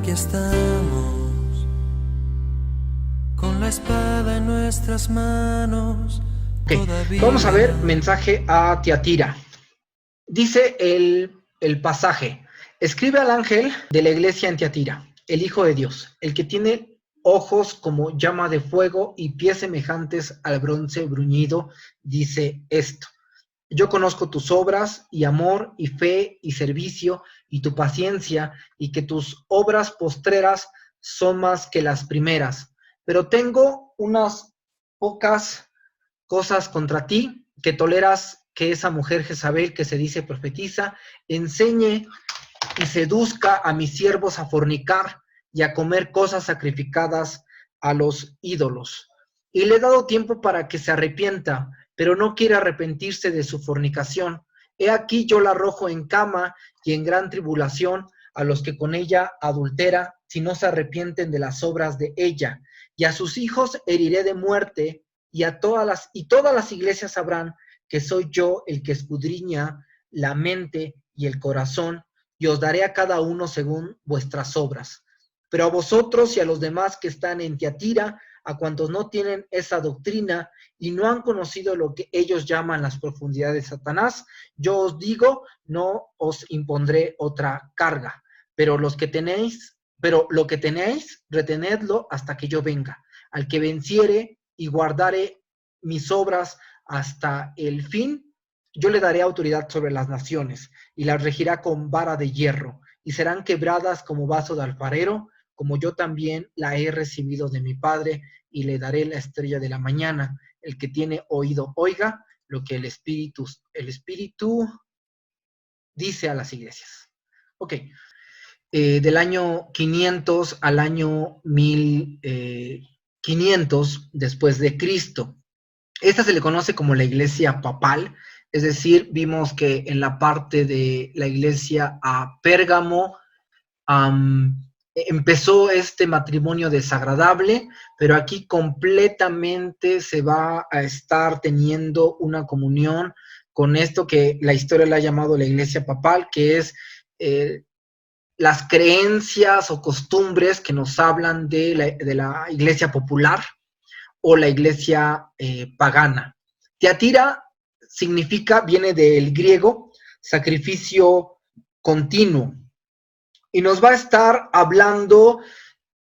aquí estamos, con la espada en nuestras manos. Ok, vamos a ver mensaje a Tiatira. Dice el pasaje: escribe al ángel de la iglesia en Tiatira, el Hijo de Dios, el que tiene ojos como llama de fuego y pies semejantes al bronce bruñido, dice esto: yo conozco tus obras y amor y fe y servicio y tu paciencia, y que tus obras postreras son más que las primeras. Pero tengo unas pocas cosas contra ti, que toleras que esa mujer Jezabel, que se dice profetiza, enseñe y seduzca a mis siervos a fornicar y a comer cosas sacrificadas a los ídolos. Y le he dado tiempo para que se arrepienta, pero no quiere arrepentirse de su fornicación. He aquí yo la arrojo en cama y en gran tribulación a los que con ella adultera, si no se arrepienten de las obras de ella. Y a sus hijos heriré de muerte, y todas las iglesias sabrán que soy yo el que escudriña la mente y el corazón, y os daré a cada uno según vuestras obras. Pero a vosotros y a los demás que están en Tiatira, a cuantos no tienen esa doctrina y no han conocido lo que ellos llaman las profundidades de Satanás, yo os digo, no os impondré otra carga. Pero lo que tenéis, retenedlo hasta que yo venga. Al que venciere y guardare mis obras hasta el fin, yo le daré autoridad sobre las naciones, y las regirá con vara de hierro, y serán quebradas como vaso de alfarero, como yo también la he recibido de mi Padre, y le daré la estrella de la mañana. El que tiene oído, oiga lo que el Espíritu dice a las iglesias. Ok, del año 500 al año 1500 después de Cristo. Esta se le conoce como la iglesia papal, es decir, vimos que en la parte de la iglesia a Pérgamo empezó este matrimonio desagradable, pero aquí completamente se va a estar teniendo una comunión con esto que la historia le ha llamado la iglesia papal, que es las creencias o costumbres que nos hablan de la iglesia popular o la iglesia pagana. Tiatira viene del griego sacrificio continuo, y nos va a estar hablando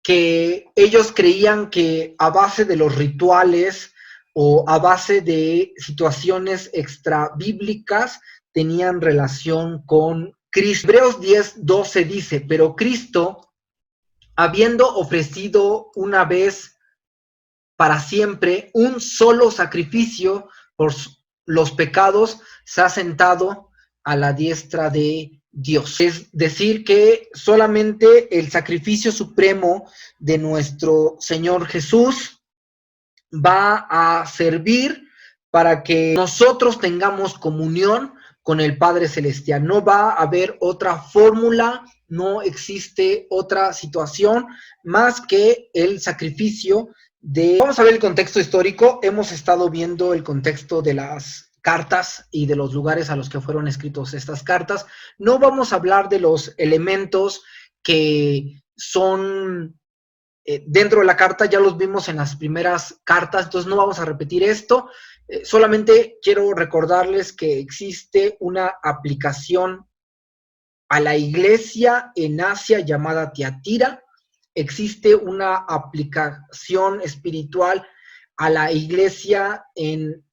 que ellos creían que a base de los rituales o a base de situaciones extra bíblicas tenían relación con Cristo. Hebreos 10:12 dice: pero Cristo, habiendo ofrecido una vez para siempre un solo sacrificio por los pecados, se ha sentado a la diestra de Dios. Es decir, que solamente el sacrificio supremo de nuestro Señor Jesús va a servir para que nosotros tengamos comunión con el Padre Celestial. No va a haber otra fórmula, no existe otra situación más que el sacrificio de... Vamos a ver el contexto histórico. Hemos estado viendo el contexto de las cartas y de los lugares a los que fueron escritos estas cartas. No vamos a hablar de los elementos que son dentro de la carta, ya los vimos en las primeras cartas, entonces no vamos a repetir esto. Solamente quiero recordarles que existe una aplicación a la iglesia en Asia llamada Tiatira. Existe una aplicación espiritual a la iglesia en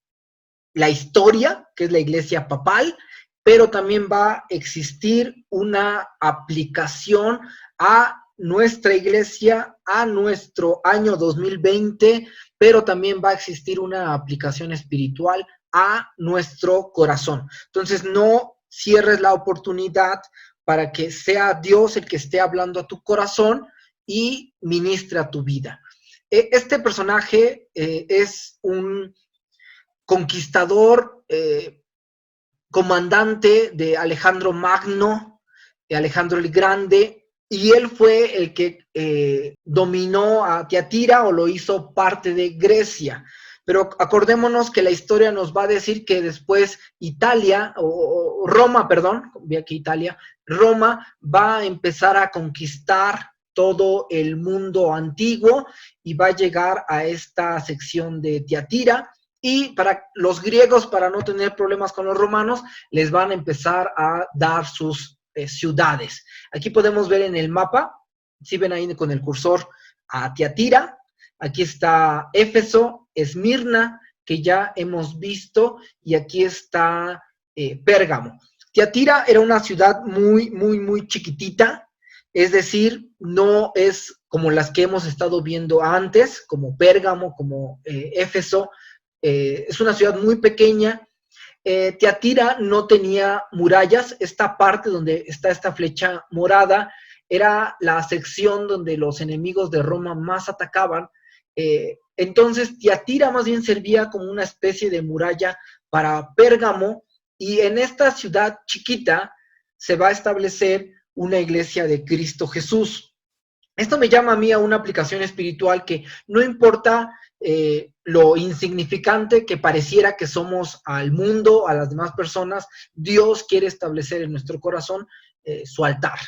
la historia, que es la iglesia papal, pero también va a existir una aplicación a nuestra iglesia, a nuestro año 2020, pero también va a existir una aplicación espiritual a nuestro corazón. Entonces, no cierres la oportunidad para que sea Dios el que esté hablando a tu corazón y ministre a tu vida. Este personaje es un conquistador, comandante de Alejandro Magno, de Alejandro el Grande, y él fue el que dominó a Tiatira o lo hizo parte de Grecia. Pero acordémonos que la historia nos va a decir que después Roma va a empezar a conquistar todo el mundo antiguo y va a llegar a esta sección de Tiatira. Y para los griegos, para no tener problemas con los romanos, les van a empezar a dar sus ciudades. Aquí podemos ver en el mapa, si ven ahí con el cursor, a Tiatira. Aquí está Éfeso, Esmirna, que ya hemos visto, y aquí está Pérgamo. Tiatira era una ciudad muy, muy, muy chiquitita, es decir, no es como las que hemos estado viendo antes, como Pérgamo, como Éfeso. Es una ciudad muy pequeña. Tiatira no tenía murallas. Esta parte donde está esta flecha morada era la sección donde los enemigos de Roma más atacaban. Entonces, Tiatira más bien servía como una especie de muralla para Pérgamo, y en esta ciudad chiquita se va a establecer una iglesia de Cristo Jesús. Esto me llama a mí a una aplicación espiritual que no importa lo insignificante que pareciera que somos al mundo, a las demás personas, Dios quiere establecer en nuestro corazón su altar.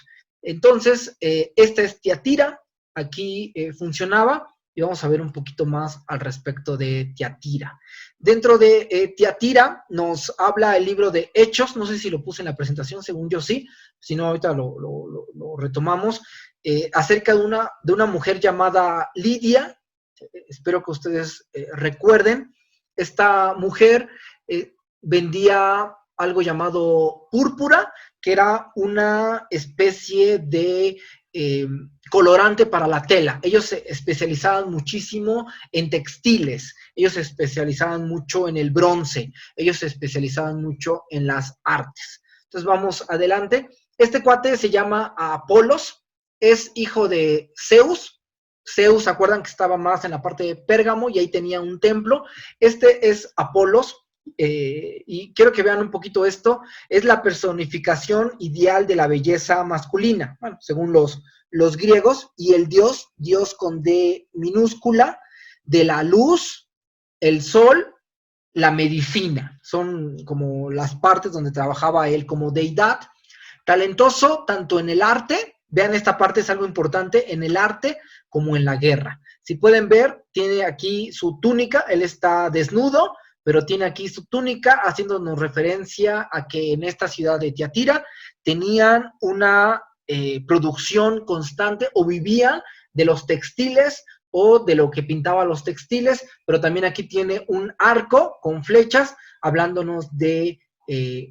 Entonces, esta es Tiatira, aquí funcionaba, y vamos a ver un poquito más al respecto de Tiatira. Dentro de Tiatira nos habla el libro de Hechos, no sé si lo puse en la presentación, según yo sí, si no ahorita lo retomamos, acerca de una mujer llamada Lidia. Espero que ustedes recuerden. Esta mujer vendía algo llamado púrpura, que era una especie de colorante para la tela. Ellos se especializaban muchísimo en textiles, ellos se especializaban mucho en el bronce, ellos se especializaban mucho en las artes. Entonces vamos adelante. Este cuate se llama Apolos, es hijo de Zeus. Zeus, ¿se acuerdan que estaba más en la parte de Pérgamo y ahí tenía un templo? Este es Apolos, y quiero que vean un poquito esto. Es la personificación ideal de la belleza masculina, bueno, según los griegos, y el dios con D minúscula, de la luz, el sol, la medicina. Son como las partes donde trabajaba él como deidad. Talentoso tanto en el arte, vean esta parte, es algo importante, en el arte como en la guerra. Si pueden ver, tiene aquí su túnica, él está desnudo, pero tiene aquí su túnica, haciéndonos referencia a que en esta ciudad de Tiatira tenían una producción constante, o vivían de los textiles o de lo que pintaba los textiles, pero también aquí tiene un arco con flechas, hablándonos de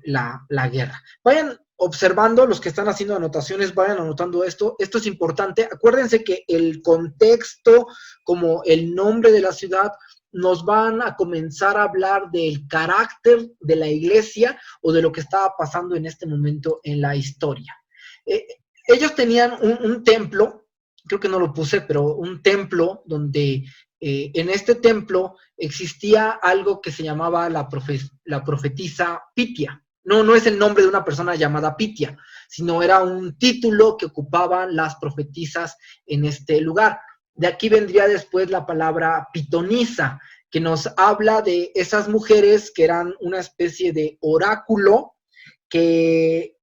la guerra. Vayan observando, los que están haciendo anotaciones, vayan anotando esto. Esto es importante. Acuérdense que el contexto, como el nombre de la ciudad, nos van a comenzar a hablar del carácter de la iglesia o de lo que estaba pasando en este momento en la historia. Ellos tenían un templo, creo que no lo puse, pero un templo donde en este templo existía algo que se llamaba la profetisa Pitia. No es el nombre de una persona llamada Pitia, sino era un título que ocupaban las profetisas en este lugar. De aquí vendría después la palabra pitonisa, que nos habla de esas mujeres que eran una especie de oráculo que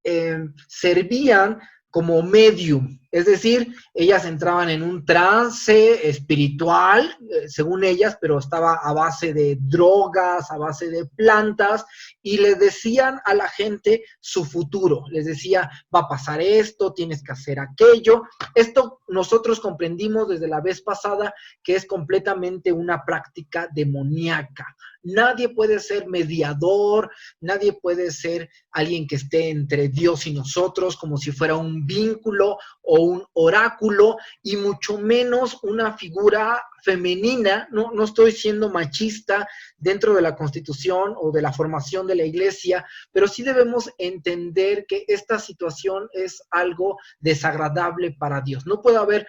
servían como medium, es decir, ellas entraban en un trance espiritual, según ellas, pero estaba a base de drogas, a base de plantas, y les decían a la gente su futuro, les decía, va a pasar esto, tienes que hacer aquello. Esto nosotros comprendimos desde la vez pasada que es completamente una práctica demoníaca. Nadie puede ser mediador, nadie puede ser alguien que esté entre Dios y nosotros, como si fuera un vínculo o un oráculo, y mucho menos una figura femenina. No estoy siendo machista dentro de la Constitución o de la formación de la iglesia, pero sí debemos entender que esta situación es algo desagradable para Dios. No puede haber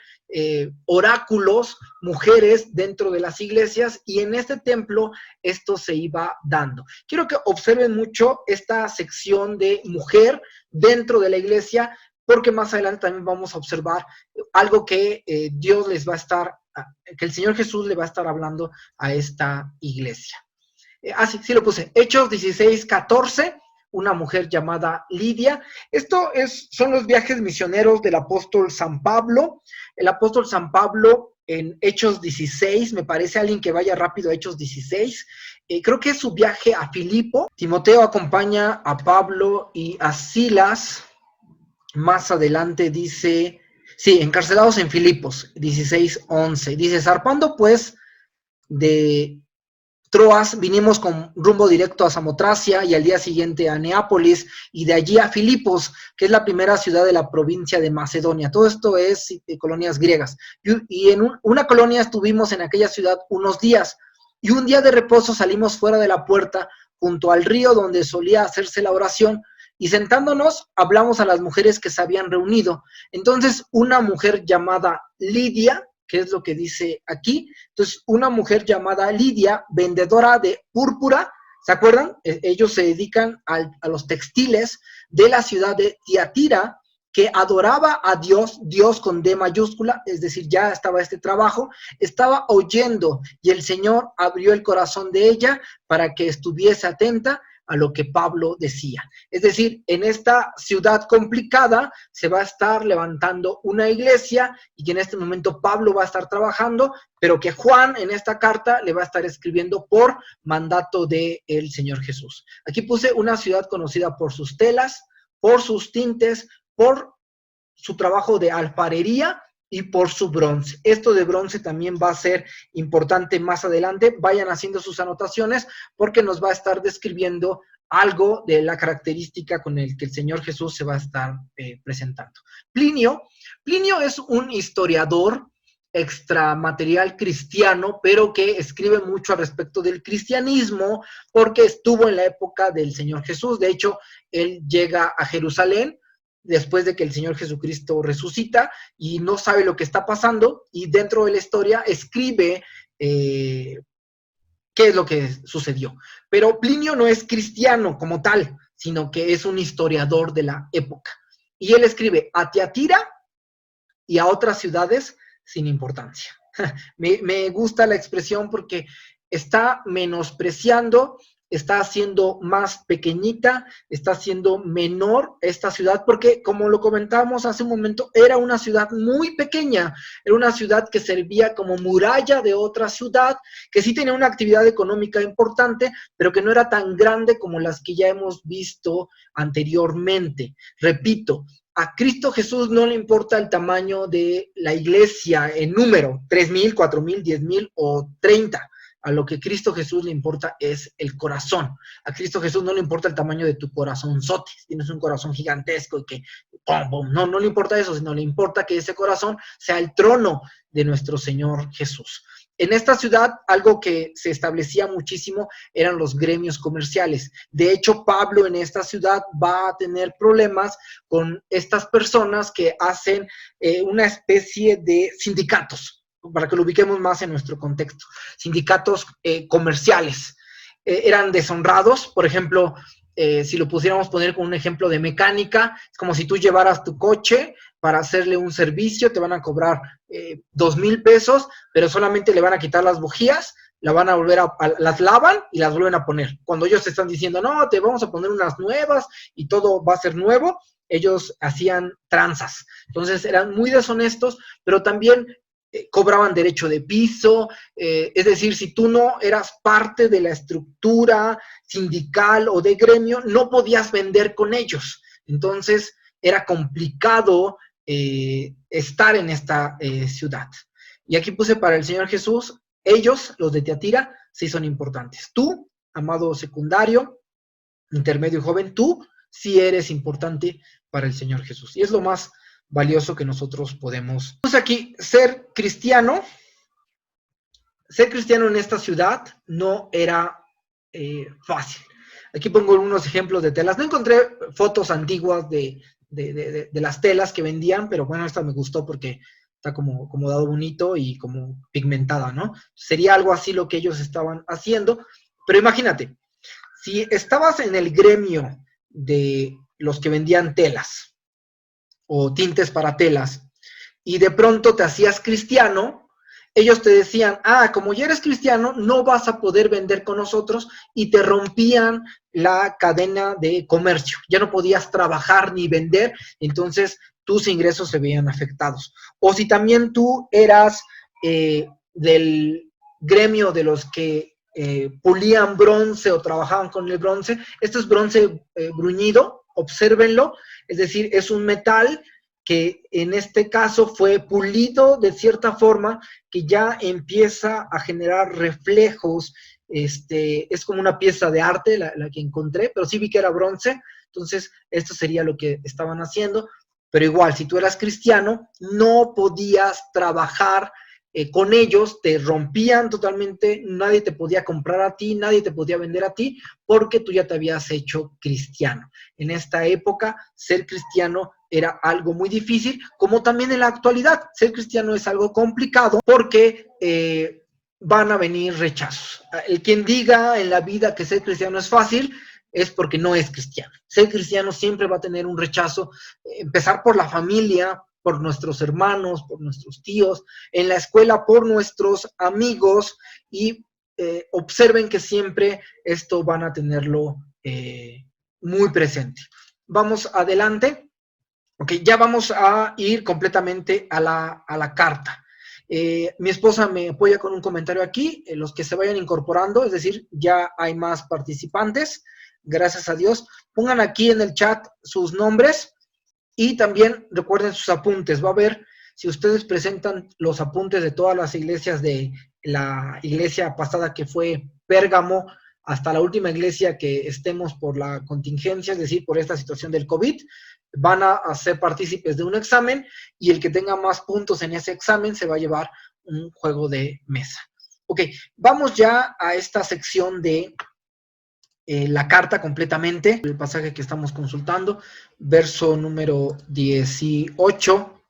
oráculos, mujeres dentro de las iglesias, y en este templo esto se iba dando. Quiero que observen mucho esta sección de mujer dentro de la iglesia, porque más adelante también vamos a observar algo que Dios les va a estar, que el Señor Jesús le va a estar hablando a esta iglesia. Sí lo puse. Hechos 16:14, una mujer llamada Lidia. Son los viajes misioneros del apóstol San Pablo. El apóstol San Pablo en Hechos 16, me parece, alguien que vaya rápido a Hechos 16, creo que es su viaje a Filipo. Timoteo acompaña a Pablo y a Silas. Más adelante dice, sí, encarcelados en Filipos, 16:11. Dice, zarpando pues de Troas, vinimos con rumbo directo a Samotracia y al día siguiente a Neápolis y de allí a Filipos, que es la primera ciudad de la provincia de Macedonia. Todo esto es colonias griegas. Y en una colonia estuvimos en aquella ciudad unos días y un día de reposo salimos fuera de la puerta junto al río donde solía hacerse la oración y sentándonos hablamos a las mujeres que se habían reunido. Entonces una mujer llamada Lidia, ¿qué es lo que dice aquí? Entonces, una mujer llamada Lidia, vendedora de púrpura, ¿se acuerdan? Ellos se dedican a los textiles de la ciudad de Tiatira, que adoraba a Dios, Dios con D mayúscula, es decir, ya estaba este trabajo, estaba oyendo y el Señor abrió el corazón de ella para que estuviese atenta a lo que Pablo decía. Es decir, en esta ciudad complicada se va a estar levantando una iglesia y que en este momento Pablo va a estar trabajando, pero que Juan en esta carta le va a estar escribiendo por mandato del Señor Jesús. Aquí puse una ciudad conocida por sus telas, por sus tintes, por su trabajo de alfarería y por su bronce. Esto de bronce también va a ser importante más adelante. Vayan haciendo sus anotaciones porque nos va a estar describiendo algo de la característica con el que el Señor Jesús se va a estar presentando. Plinio es un historiador extramaterial cristiano, pero que escribe mucho al respecto del cristianismo porque estuvo en la época del Señor Jesús. De hecho, él llega a Jerusalén después de que el Señor Jesucristo resucita y no sabe lo que está pasando y dentro de la historia escribe qué es lo que sucedió. Pero Plinio no es cristiano como tal, sino que es un historiador de la época. Y él escribe a Tiatira y a otras ciudades sin importancia. Me gusta la expresión porque está menospreciando, está haciendo más pequeñita, está haciendo menor esta ciudad, porque como lo comentábamos hace un momento, era una ciudad muy pequeña, era una ciudad que servía como muralla de otra ciudad, que sí tenía una actividad económica importante, pero que no era tan grande como las que ya hemos visto anteriormente. Repito, a Cristo Jesús no le importa el tamaño de la iglesia en número, 3,000, 4,000, 10,000 o 30. A lo que Cristo Jesús le importa es el corazón. A Cristo Jesús no le importa el tamaño de tu corazonzote. Tienes un corazón gigantesco y que pum, pum. No le importa eso, sino le importa que ese corazón sea el trono de nuestro Señor Jesús. En esta ciudad, algo que se establecía muchísimo eran los gremios comerciales. De hecho, Pablo en esta ciudad va a tener problemas con estas personas que hacen una especie de sindicatos, para que lo ubiquemos más en nuestro contexto. Sindicatos comerciales. Eran deshonrados, por ejemplo, si lo pusiéramos poner con un ejemplo de mecánica, es como si tú llevaras tu coche para hacerle un servicio, te van a cobrar 2,000 pesos, pero solamente le van a quitar las bujías, la van a volver las lavan y las vuelven a poner. Cuando ellos te están diciendo, no, te vamos a poner unas nuevas y todo va a ser nuevo, ellos hacían tranzas. Entonces eran muy deshonestos, pero también cobraban derecho de piso, es decir, si tú no eras parte de la estructura sindical o de gremio, no podías vender con ellos. Entonces era complicado estar en esta ciudad. Y aquí puse para el Señor Jesús, ellos, los de Tiatira, sí son importantes. Tú, amado secundario, intermedio y joven, tú sí eres importante para el Señor Jesús. Y es lo más valioso que nosotros podemos. Entonces aquí, ser cristiano en esta ciudad no era fácil. Aquí pongo unos ejemplos de telas. No encontré fotos antiguas de las telas que vendían, pero bueno, esta me gustó porque está como dado bonito y como pigmentada, ¿no? Sería algo así lo que ellos estaban haciendo, pero imagínate, si estabas en el gremio de los que vendían telas o tintes para telas y de pronto te hacías cristiano, ellos te decían, como ya eres cristiano, no vas a poder vender con nosotros, y te rompían la cadena de comercio. Ya no podías trabajar ni vender, entonces tus ingresos se veían afectados. O si también tú eras del gremio de los que pulían bronce o trabajaban con el bronce, esto es bronce bruñido, obsérvenlo, es decir, es un metal que en este caso fue pulido de cierta forma que ya empieza a generar reflejos. Es como una pieza de arte la que encontré, pero sí vi que era bronce. Entonces esto sería lo que estaban haciendo, pero igual, si tú eras cristiano, no podías trabajar con ellos, te rompían totalmente, nadie te podía comprar a ti, nadie te podía vender a ti, porque tú ya te habías hecho cristiano. En esta época, ser cristiano era algo muy difícil, como también en la actualidad. Ser cristiano es algo complicado porque van a venir rechazos. El quien diga en la vida que ser cristiano es fácil es porque no es cristiano. Ser cristiano siempre va a tener un rechazo, empezar por la familia, por nuestros hermanos, por nuestros tíos, en la escuela por nuestros amigos, y observen que siempre esto van a tenerlo muy presente. Vamos adelante. Ok, ya vamos a ir completamente a la carta. Mi esposa me apoya con un comentario aquí, los que se vayan incorporando, es decir, ya hay más participantes, gracias a Dios. Pongan aquí en el chat sus nombres. Y también recuerden sus apuntes. Va a ver, si ustedes presentan los apuntes de todas las iglesias, de la iglesia pasada que fue Pérgamo, hasta la última iglesia que estemos por la contingencia, es decir, por esta situación del COVID, van a ser partícipes de un examen, y el que tenga más puntos en ese examen se va a llevar un juego de mesa. Ok, vamos ya a esta sección de la carta completamente, el pasaje que estamos consultando, verso número 18,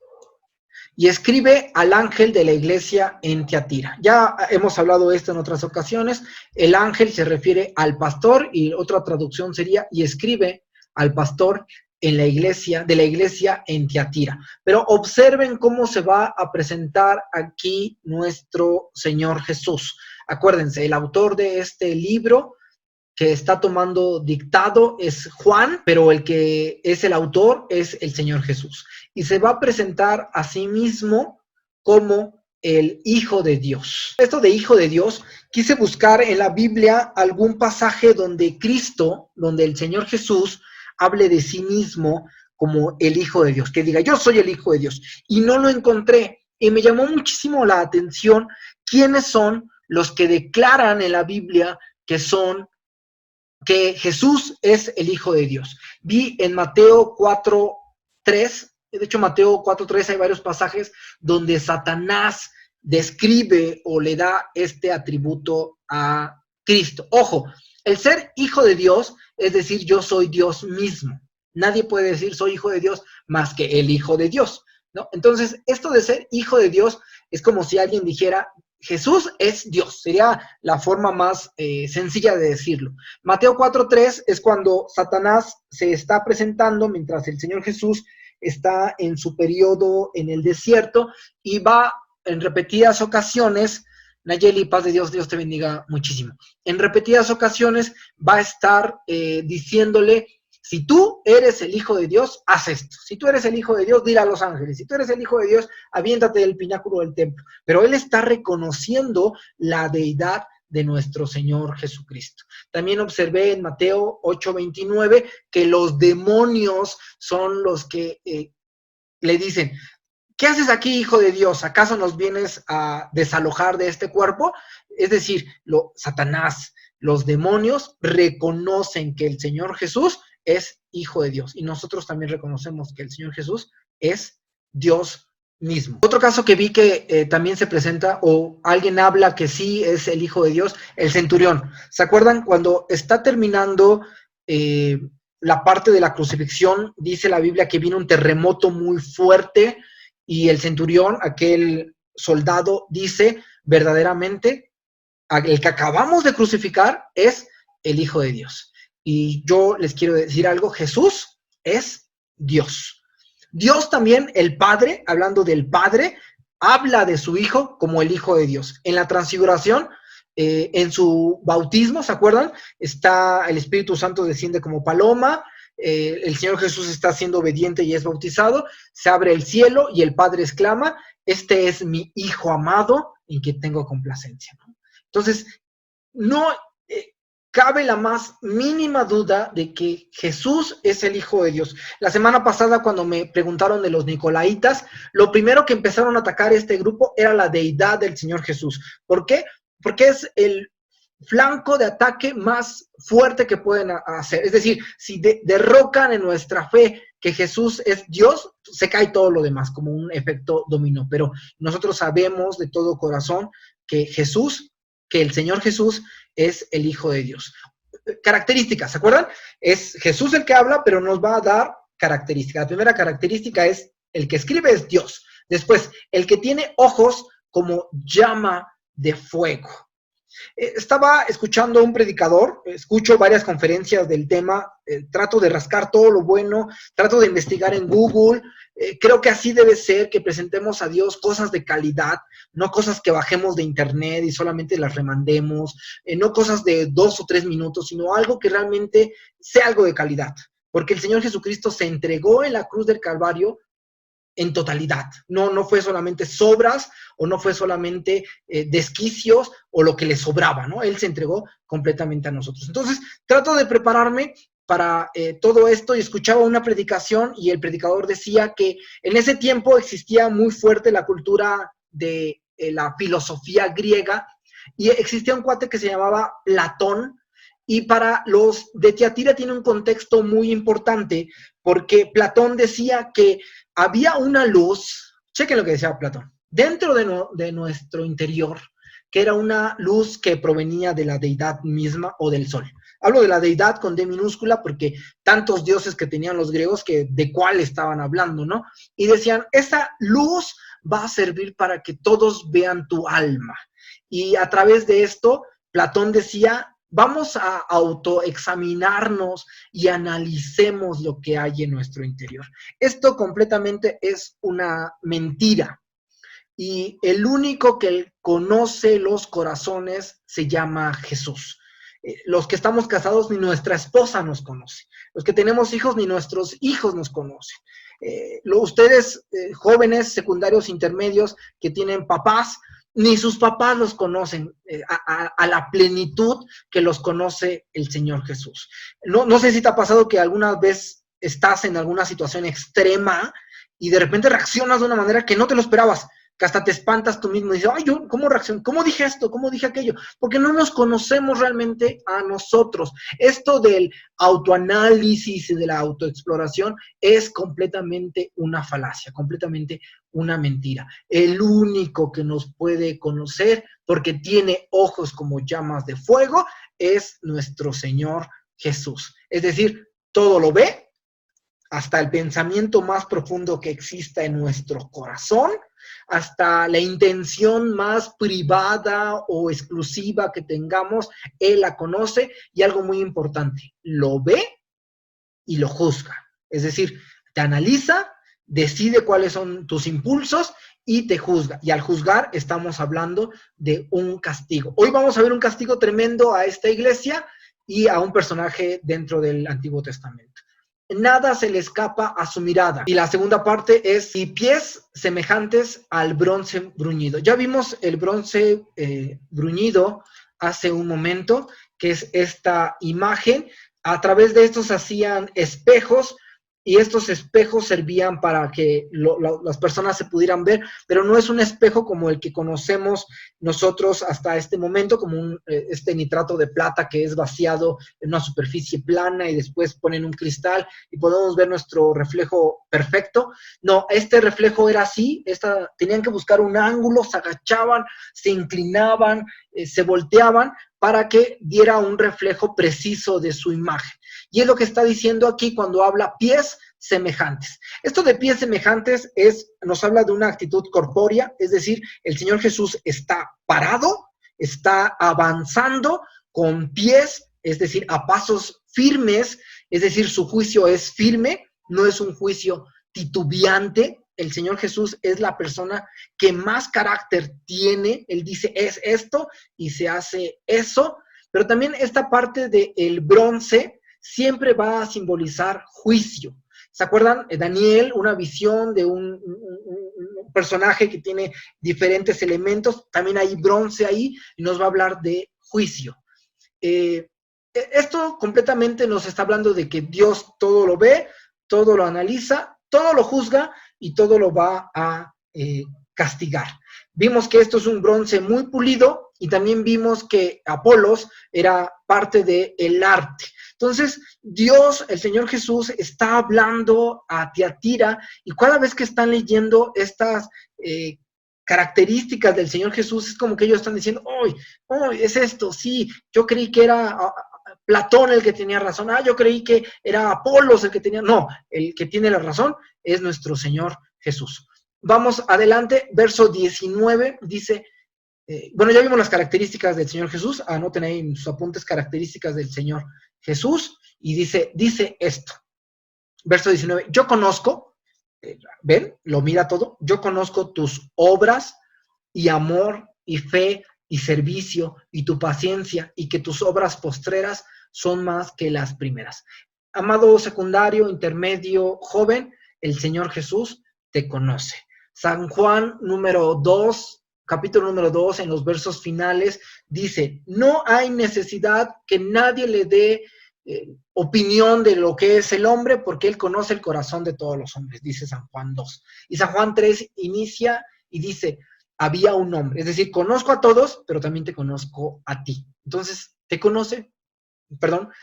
y escribe al ángel de la iglesia en Tiatira. Ya hemos hablado de esto en otras ocasiones. El ángel se refiere al pastor, y otra traducción sería, y escribe al pastor en la iglesia, de la iglesia en Tiatira. Pero observen cómo se va a presentar aquí nuestro Señor Jesús. Acuérdense, el autor de este libro que está tomando dictado es Juan, pero el que es el autor es el Señor Jesús. Y se va a presentar a sí mismo como el Hijo de Dios. Esto de Hijo de Dios, quise buscar en la Biblia algún pasaje donde Cristo, donde el Señor Jesús hable de sí mismo como el Hijo de Dios, que diga, yo soy el Hijo de Dios. Y no lo encontré. Y me llamó muchísimo la atención quiénes son los que declaran en la Biblia que Jesús es el Hijo de Dios. Vi en Mateo 4:3, de hecho Mateo 4:3 hay varios pasajes donde Satanás describe o le da este atributo a Cristo. Ojo, el ser hijo de Dios es decir, yo soy Dios mismo. Nadie puede decir soy hijo de Dios más que el Hijo de Dios, ¿no? Entonces, esto de ser hijo de Dios es como si alguien dijera, Jesús es Dios, sería la forma más sencilla de decirlo. Mateo 4:3 es cuando Satanás se está presentando mientras el Señor Jesús está en su periodo en el desierto, y va en repetidas ocasiones, Nayeli, paz de Dios, Dios te bendiga muchísimo, en repetidas ocasiones va a estar diciéndole, si tú eres el Hijo de Dios, haz esto. Si tú eres el Hijo de Dios, dile a los ángeles. Si tú eres el Hijo de Dios, aviéntate del pináculo del templo. Pero él está reconociendo la deidad de nuestro Señor Jesucristo. También observé en Mateo 8:29 que los demonios son los que le dicen, ¿qué haces aquí, Hijo de Dios? ¿Acaso nos vienes a desalojar de este cuerpo? Es decir, Satanás, los demonios reconocen que el Señor Jesús es Hijo de Dios, y nosotros también reconocemos que el Señor Jesús es Dios mismo. Otro caso que vi que también se presenta, o alguien habla que sí es el Hijo de Dios, el centurión. ¿Se acuerdan? Cuando está terminando la parte de la crucifixión, dice la Biblia que vino un terremoto muy fuerte, y el centurión, aquel soldado, dice, verdaderamente, el que acabamos de crucificar es el Hijo de Dios. Y yo les quiero decir algo, Jesús es Dios. Dios también, el Padre, hablando del Padre, habla de su Hijo como el Hijo de Dios. En la transfiguración, en su bautismo, ¿se acuerdan? Está el Espíritu Santo desciende como paloma, el Señor Jesús está siendo obediente y es bautizado, se abre el cielo y el Padre exclama, este es mi Hijo amado en que tengo complacencia, ¿no? Entonces, no cabe la más mínima duda de que Jesús es el Hijo de Dios. La semana pasada, cuando me preguntaron de los nicolaitas, lo primero que empezaron a atacar este grupo era la deidad del Señor Jesús. ¿Por qué? Porque es el flanco de ataque más fuerte que pueden hacer. Es decir, si derrocan en nuestra fe que Jesús es Dios, se cae todo lo demás como un efecto dominó. Pero nosotros sabemos de todo corazón que Jesús, que el Señor Jesús es el Hijo de Dios. Características, ¿se acuerdan? Es Jesús el que habla, pero nos va a dar características. La primera característica es el que escribe es Dios. Después, el que tiene ojos como llama de fuego. Estaba escuchando a un predicador, escucho varias conferencias del tema, trato de rascar todo lo bueno, trato de investigar en Google, creo que así debe ser, que presentemos a Dios cosas de calidad, no cosas que bajemos de internet y solamente las remandemos, no cosas de 2 o 3 minutos, sino algo que realmente sea algo de calidad, porque el Señor Jesucristo se entregó en la cruz del Calvario en totalidad. No fue solamente sobras o no fue solamente desquicios o lo que le sobraba, ¿no? Él se entregó completamente a nosotros. Entonces, trato de prepararme para todo esto y escuchaba una predicación y el predicador decía que en ese tiempo existía muy fuerte la cultura de la filosofía griega y existía un cuate que se llamaba Platón y para los de Tiatira tiene un contexto muy importante porque Platón decía que había una luz, chequen lo que decía Platón, dentro de nuestro interior, que era una luz que provenía de la deidad misma o del sol. Hablo de la deidad con D minúscula porque tantos dioses que tenían los griegos que de cuál estaban hablando, ¿no? Y decían, esa luz va a servir para que todos vean tu alma. Y a través de esto, Platón decía, vamos a autoexaminarnos y analicemos lo que hay en nuestro interior. Esto completamente es una mentira. Y el único que conoce los corazones se llama Jesús. Los que estamos casados, ni nuestra esposa nos conoce. Los que tenemos hijos, ni nuestros hijos nos conocen. Ustedes, jóvenes, secundarios, intermedios, que tienen papás, ni sus papás los conocen a la plenitud que los conoce el Señor Jesús. No sé si te ha pasado que alguna vez estás en alguna situación extrema y de repente reaccionas de una manera que no te lo esperabas, que hasta te espantas tú mismo y dices, ay, yo, ¿cómo reacciono? ¿Cómo dije esto? ¿Cómo dije aquello? Porque no nos conocemos realmente a nosotros. Esto del autoanálisis y de la autoexploración es completamente una falacia, completamente una mentira. El único que nos puede conocer, porque tiene ojos como llamas de fuego, es nuestro Señor Jesús. Es decir, todo lo ve, hasta el pensamiento más profundo que exista en nuestro corazón, hasta la intención más privada o exclusiva que tengamos, Él la conoce y algo muy importante, lo ve y lo juzga. Es decir, te analiza, decide cuáles son tus impulsos y te juzga. Y al juzgar estamos hablando de un castigo. Hoy vamos a ver un castigo tremendo a esta iglesia y a un personaje dentro del Antiguo Testamento. Nada se le escapa a su mirada. Y la segunda parte es, y pies semejantes al bronce bruñido. Ya vimos el bronce bruñido hace un momento, que es esta imagen. A través de estos hacían espejos, y estos espejos servían para que las personas se pudieran ver, pero no es un espejo como el que conocemos nosotros hasta este momento, como este nitrato de plata que es vaciado en una superficie plana y después ponen un cristal y podemos ver nuestro reflejo perfecto. No, este reflejo era así, tenían que buscar un ángulo, se agachaban, se inclinaban, se volteaban para que diera un reflejo preciso de su imagen. Y es lo que está diciendo aquí cuando habla pies semejantes. Esto de pies semejantes nos habla de una actitud corpórea, es decir, el Señor Jesús está parado, está avanzando con pies, es decir, a pasos firmes, es decir, su juicio es firme, no es un juicio titubeante, el Señor Jesús es la persona que más carácter tiene. Él dice, es esto, y se hace eso. Pero también esta parte del bronce siempre va a simbolizar juicio. ¿Se acuerdan? Daniel, una visión de un personaje que tiene diferentes elementos, también hay bronce ahí, y nos va a hablar de juicio. Esto completamente nos está hablando de que Dios todo lo ve, todo lo analiza, todo lo juzga y todo lo va a castigar. Vimos que esto es un bronce muy pulido y también vimos que Apolos era parte del arte. Entonces, Dios, el Señor Jesús, está hablando a Tiatira, y cada vez que están leyendo estas características del Señor Jesús, es como que ellos están diciendo, ¡oh, es esto! Sí, yo creí que era Platón el que tenía razón, yo creí que era Apolos el que tenía... No, el que tiene la razón es nuestro Señor Jesús. Vamos adelante, verso 19, dice... bueno, ya vimos las características del Señor Jesús. Anoten ahí en sus apuntes características del Señor Jesús. Y dice esto. Verso 19. Yo conozco, ven, lo mira todo. Yo conozco tus obras y amor y fe y servicio y tu paciencia, y que tus obras postreras son más que las primeras. Amado secundario, intermedio, joven, el Señor Jesús te conoce. San Juan número 2, capítulo número 2, en los versos finales, dice, no hay necesidad que nadie le dé opinión de lo que es el hombre, porque él conoce el corazón de todos los hombres, dice San Juan 2. Y San Juan 3 inicia y dice, había un hombre, es decir, conozco a todos, pero también te conozco a ti. Entonces, te conoce,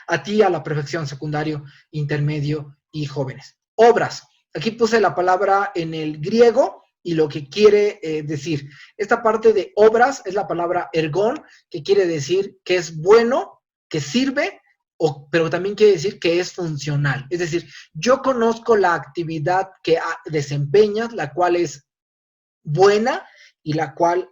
a ti a la perfección, secundario, intermedio y jóvenes. Obras. Aquí puse la palabra en el griego, y lo que quiere decir. Esta parte de obras es la palabra ergón, que quiere decir que es bueno, que sirve, pero también quiere decir que es funcional. Es decir, yo conozco la actividad que desempeñas, la cual es buena y la cual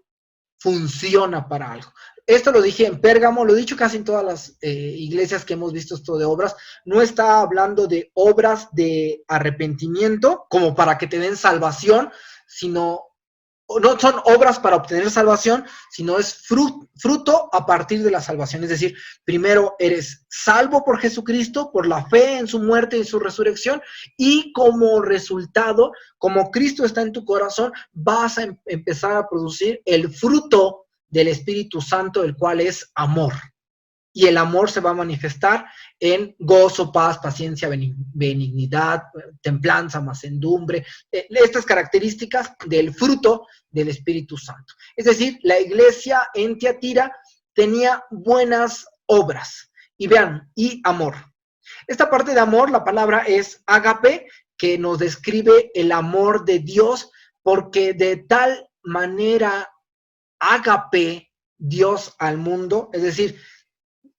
funciona para algo. Esto lo dije en Pérgamo, lo he dicho casi en todas las iglesias que hemos visto esto de obras. No está hablando de obras de arrepentimiento, como para que te den salvación, sino, no son obras para obtener salvación, sino es fruto a partir de la salvación. Es decir, primero eres salvo por Jesucristo, por la fe en su muerte y su resurrección, y como resultado, como Cristo está en tu corazón, vas a empezar a producir el fruto del Espíritu Santo, el cual es amor. Y el amor se va a manifestar en gozo, paz, paciencia, benignidad, templanza, mansedumbre, estas características del fruto del Espíritu Santo. Es decir, la iglesia en Tiatira tenía buenas obras. Y vean, y amor. Esta parte de amor, la palabra es ágape, que nos describe el amor de Dios, porque de tal manera ágape Dios al mundo, es decir,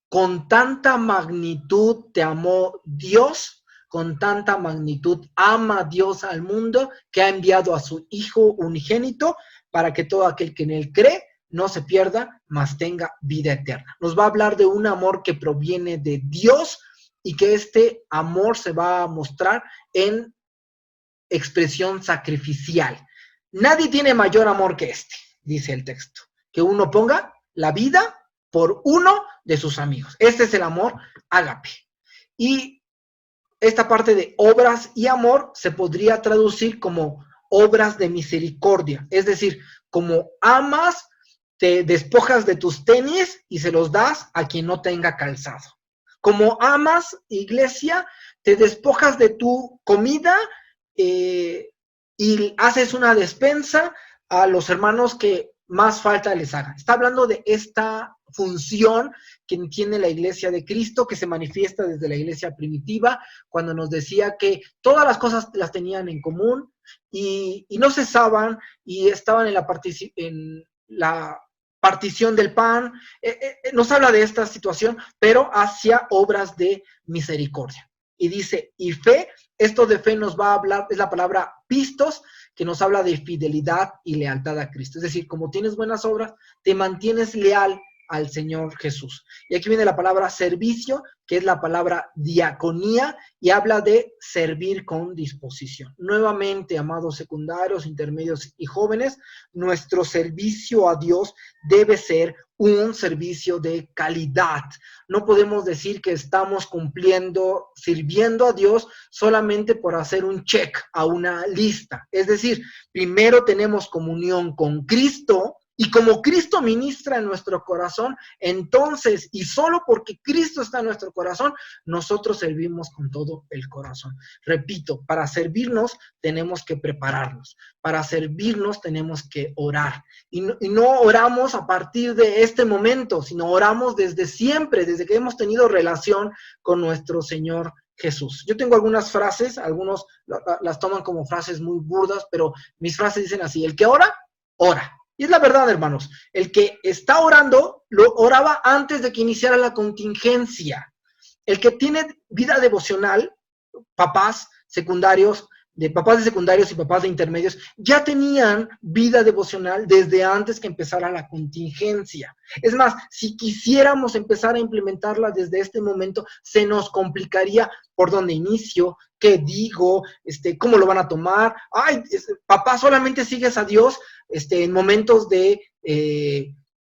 con tanta magnitud te amó Dios, con tanta magnitud ama Dios al mundo, que ha enviado a su Hijo unigénito para que todo aquel que en él cree no se pierda, mas tenga vida eterna. Nos va a hablar de un amor que proviene de Dios, y que este amor se va a mostrar en expresión sacrificial. Nadie tiene mayor amor que este, dice el texto, que uno ponga la vida por uno de sus amigos. Este es el amor ágape. Y esta parte de obras y amor se podría traducir como obras de misericordia. Es decir, como amas, te despojas de tus tenis y se los das a quien no tenga calzado. Como amas, iglesia, te despojas de tu comida y haces una despensa a los hermanos que más falta les haga. Está hablando de esta función que tiene la iglesia de Cristo, que se manifiesta desde la iglesia primitiva, cuando nos decía que todas las cosas las tenían en común y no cesaban, y estaban en la partición del pan. Nos habla de esta situación, pero hacia obras de misericordia. Y dice, y fe, esto de fe nos va a hablar, es la palabra pistos, que nos habla de fidelidad y lealtad a Cristo. Es decir, como tienes buenas obras, te mantienes leal al Señor Jesús. Y aquí viene la palabra servicio, que es la palabra diaconía, y habla de servir con disposición. Nuevamente, amados secundarios, intermedios y jóvenes, nuestro servicio a Dios debe ser un servicio de calidad. No podemos decir que estamos cumpliendo, sirviendo a Dios solamente por hacer un check a una lista. Es decir, primero tenemos comunión con Cristo, y como Cristo ministra en nuestro corazón, entonces, y solo porque Cristo está en nuestro corazón, nosotros servimos con todo el corazón. Repito, para servirnos tenemos que prepararnos. Para servirnos tenemos que orar. Y no oramos a partir de este momento, sino oramos desde siempre, desde que hemos tenido relación con nuestro Señor Jesús. Yo tengo algunas frases, algunos las toman como frases muy burdas, pero mis frases dicen así: el que ora, ora. Y es la verdad, hermanos. El que está orando, lo oraba antes de que iniciara la contingencia. El que tiene vida devocional, papás secundarios y papás de intermedios, ya tenían vida devocional desde antes que empezara la contingencia. Es más, si quisiéramos empezar a implementarla desde este momento, se nos complicaría por dónde inicio, qué digo, cómo lo van a tomar. Ay, papá, solamente sigues a Dios en momentos de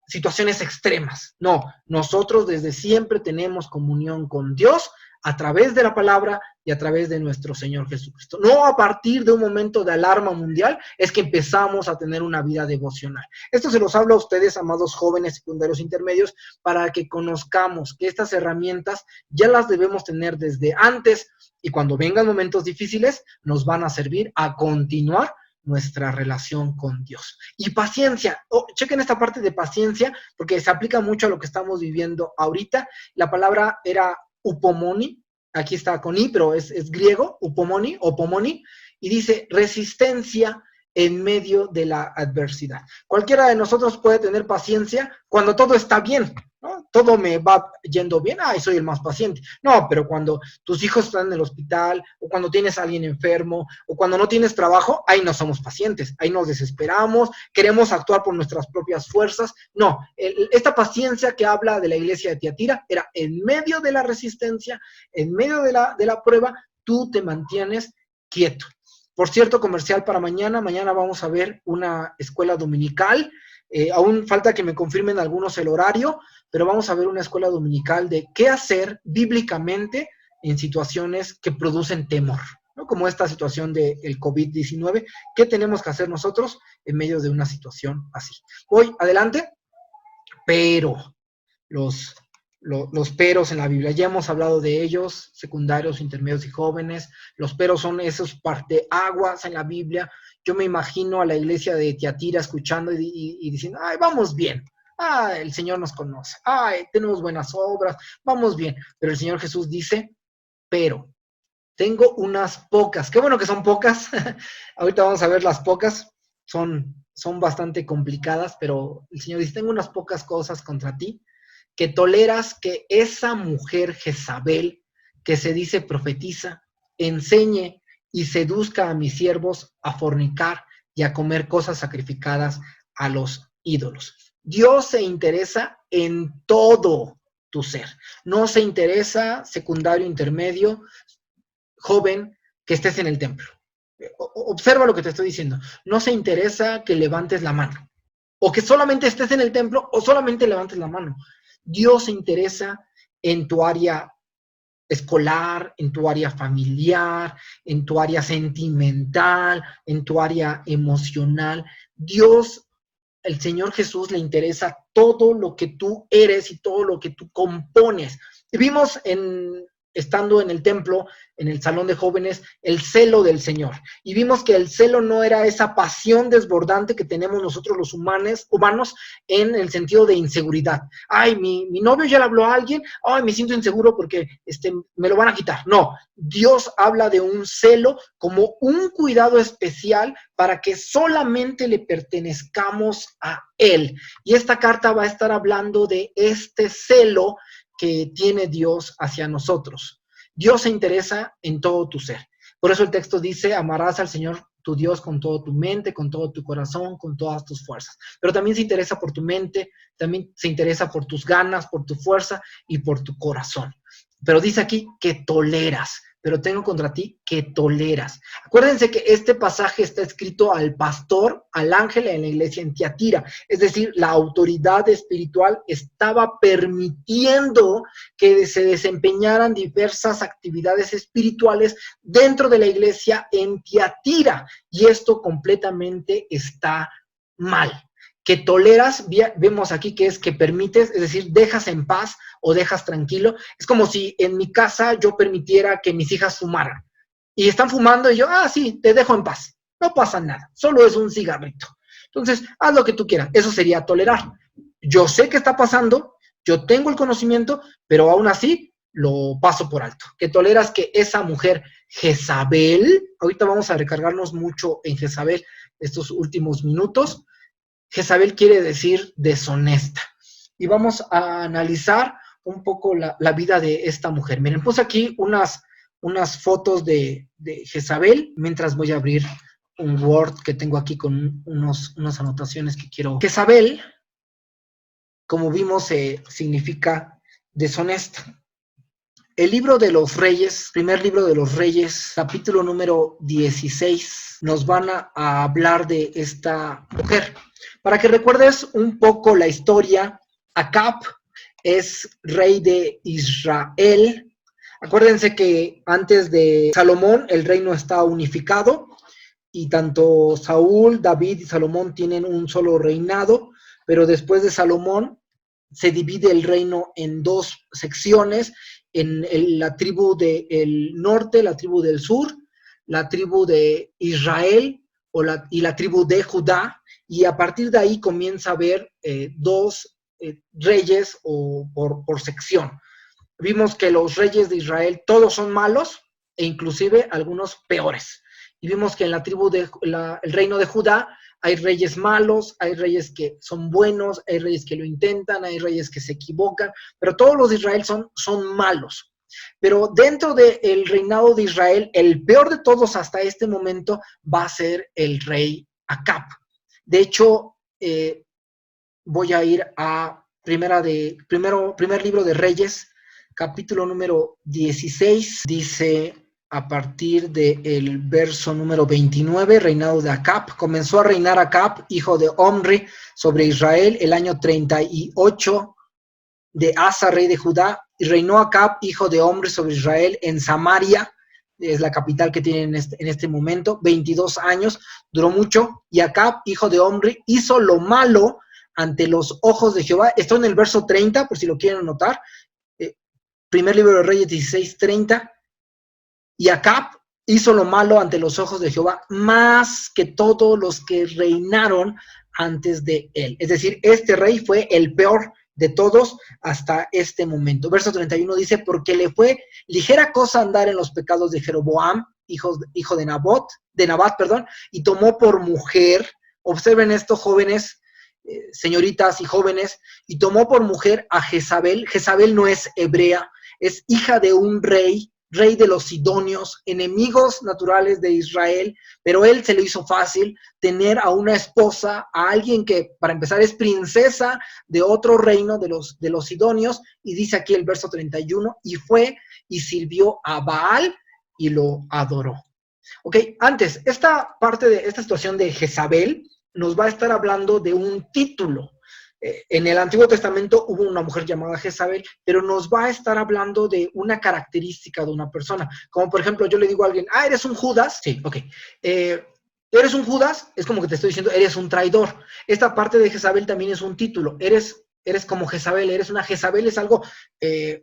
situaciones extremas. No, nosotros desde siempre tenemos comunión con Dios a través de la palabra y a través de nuestro Señor Jesucristo. No a partir de un momento de alarma mundial es que empezamos a tener una vida devocional. Esto se los hablo a ustedes, amados jóvenes, secundarios, intermedios, para que conozcamos que estas herramientas ya las debemos tener desde antes, y cuando vengan momentos difíciles nos van a servir a continuar nuestra relación con Dios. Y paciencia. Chequen esta parte de paciencia, porque se aplica mucho a lo que estamos viviendo ahorita. La palabra era upomoni, aquí está con i, pero es griego, upomoni, opomoni, y dice resistencia en medio de la adversidad. Cualquiera de nosotros puede tener paciencia cuando todo está bien, ¿no? Todo me va yendo bien, ay, soy el más paciente. No, pero cuando tus hijos están en el hospital, o cuando tienes a alguien enfermo, o cuando no tienes trabajo, ahí no somos pacientes, ahí nos desesperamos, queremos actuar por nuestras propias fuerzas. No, esta paciencia que habla de la iglesia de Tiatira era en medio de la resistencia, en medio de la prueba, tú te mantienes quieto. Por cierto, comercial para mañana vamos a ver una escuela dominical. Aún falta que me confirmen algunos el horario, pero vamos a ver una escuela dominical de qué hacer bíblicamente en situaciones que producen temor, ¿no? Como esta situación del COVID-19, ¿qué tenemos que hacer nosotros en medio de una situación así? Voy adelante, pero los peros en la Biblia, ya hemos hablado de ellos, secundarios, intermedios y jóvenes. Los peros son esos parteaguas en la Biblia. Yo me imagino a la iglesia de Tiatira escuchando y diciendo, ay, vamos bien, ay, el Señor nos conoce, ay, tenemos buenas obras, vamos bien. Pero el Señor Jesús dice, pero tengo unas pocas, qué bueno que son pocas, ahorita vamos a ver las pocas, son bastante complicadas, pero el Señor dice, tengo unas pocas cosas contra ti, que toleras que esa mujer Jezabel, que se dice profetiza, enseñe y seduzca a mis siervos a fornicar y a comer cosas sacrificadas a los ídolos. Dios se interesa en todo tu ser. No se interesa, secundario, intermedio, joven, que estés en el templo. Observa lo que te estoy diciendo. No se interesa que levantes la mano, o que solamente estés en el templo, o solamente levantes la mano. Dios se interesa en tu área escolar, en tu área familiar, en tu área sentimental, en tu área emocional. Dios, el Señor Jesús, le interesa todo lo que tú eres y todo lo que tú compones. Y vimos estando en el templo, en el salón de jóvenes, el celo del Señor. Y vimos que el celo no era esa pasión desbordante que tenemos nosotros los humanos en el sentido de inseguridad. Ay, mi novio ya le habló a alguien, ay, me siento inseguro porque me lo van a quitar. No, Dios habla de un celo como un cuidado especial para que solamente le pertenezcamos a Él. Y esta carta va a estar hablando de este celo que tiene Dios hacia nosotros. Dios se interesa en todo tu ser. Por eso el texto dice, amarás al Señor tu Dios con toda tu mente, con todo tu corazón, con todas tus fuerzas. Pero también se interesa por tu mente, también se interesa por tus ganas, por tu fuerza y por tu corazón. Pero dice aquí que toleras, pero tengo contra ti que toleras. Acuérdense que este pasaje está escrito al pastor, al ángel en la iglesia en Tiatira. Es decir, la autoridad espiritual estaba permitiendo que se desempeñaran diversas actividades espirituales dentro de la iglesia en Tiatira. Y esto completamente está mal. Que toleras, vemos aquí que es que permites, es decir, dejas en paz o dejas tranquilo. Es como si en mi casa yo permitiera que mis hijas fumaran. Y están fumando y yo, sí, te dejo en paz. No pasa nada, solo es un cigarrito. Entonces, haz lo que tú quieras. Eso sería tolerar. Yo sé qué está pasando, yo tengo el conocimiento, pero aún así lo paso por alto. Que toleras que esa mujer Jezabel, ahorita vamos a recargarnos mucho en Jezabel estos últimos minutos. Jezabel quiere decir deshonesta. Y vamos a analizar un poco la vida de esta mujer. Miren, puse aquí unas fotos de Jezabel, mientras voy a abrir un Word que tengo aquí con unas anotaciones que quiero. Jezabel, como vimos, significa deshonesta. El libro de los Reyes, primer libro de los Reyes, capítulo número 16, nos van a hablar de esta mujer. Para que recuerdes un poco la historia, Acab es rey de Israel. Acuérdense que antes de Salomón el reino está unificado y tanto Saúl, David y Salomón tienen un solo reinado, pero después de Salomón se divide el reino en dos secciones, en la tribu del norte, la tribu del sur, la tribu de Israel y la tribu de Judá, y a partir de ahí comienza a haber dos reyes por sección. Vimos que los reyes de Israel todos son malos e inclusive algunos peores. Y vimos que en la tribu el reino de Judá hay reyes malos, hay reyes que son buenos, hay reyes que lo intentan, hay reyes que se equivocan, pero todos los de Israel son malos. Pero dentro del reinado de Israel, el peor de todos hasta este momento va a ser el rey Acab. De hecho, voy a ir a primer libro de Reyes, capítulo número 16, dice a partir del verso número 29, reinado de Acab. Comenzó a reinar Acab, hijo de Omri, sobre Israel el año 38 de Asa, rey de Judá, y reinó Acab, hijo de Omri, sobre Israel en Samaria, es la capital que tienen en este momento, 22 años, duró mucho, y Acab, hijo de Omri, hizo lo malo ante los ojos de Jehová. Esto en el verso 30, por si lo quieren anotar, primer libro de Reyes 16:30, y Acab hizo lo malo ante los ojos de Jehová, más que todos los que reinaron antes de él. Es decir, este rey fue el peor de todos hasta este momento. Verso 31 dice, porque le fue ligera cosa andar en los pecados de Jeroboam, hijo de Nabat, y tomó por mujer, observen esto, jóvenes, señoritas y jóvenes, y tomó por mujer a Jezabel. Jezabel no es hebrea, es hija de un rey de los sidonios, enemigos naturales de Israel, pero él se le hizo fácil tener a una esposa, a alguien que para empezar es princesa de otro reino de los sidonios, y dice aquí el verso 31, y fue y sirvió a Baal y lo adoró. Ok, antes, esta parte de esta situación de Jezabel nos va a estar hablando de un título. En el Antiguo Testamento hubo una mujer llamada Jezabel, pero nos va a estar hablando de una característica de una persona. Como por ejemplo, yo le digo a alguien, ¿eres un Judas? Sí, ok. ¿Eres un Judas? Es como que te estoy diciendo, eres un traidor. Esta parte de Jezabel también es un título. Eres como Jezabel, eres una Jezabel, es algo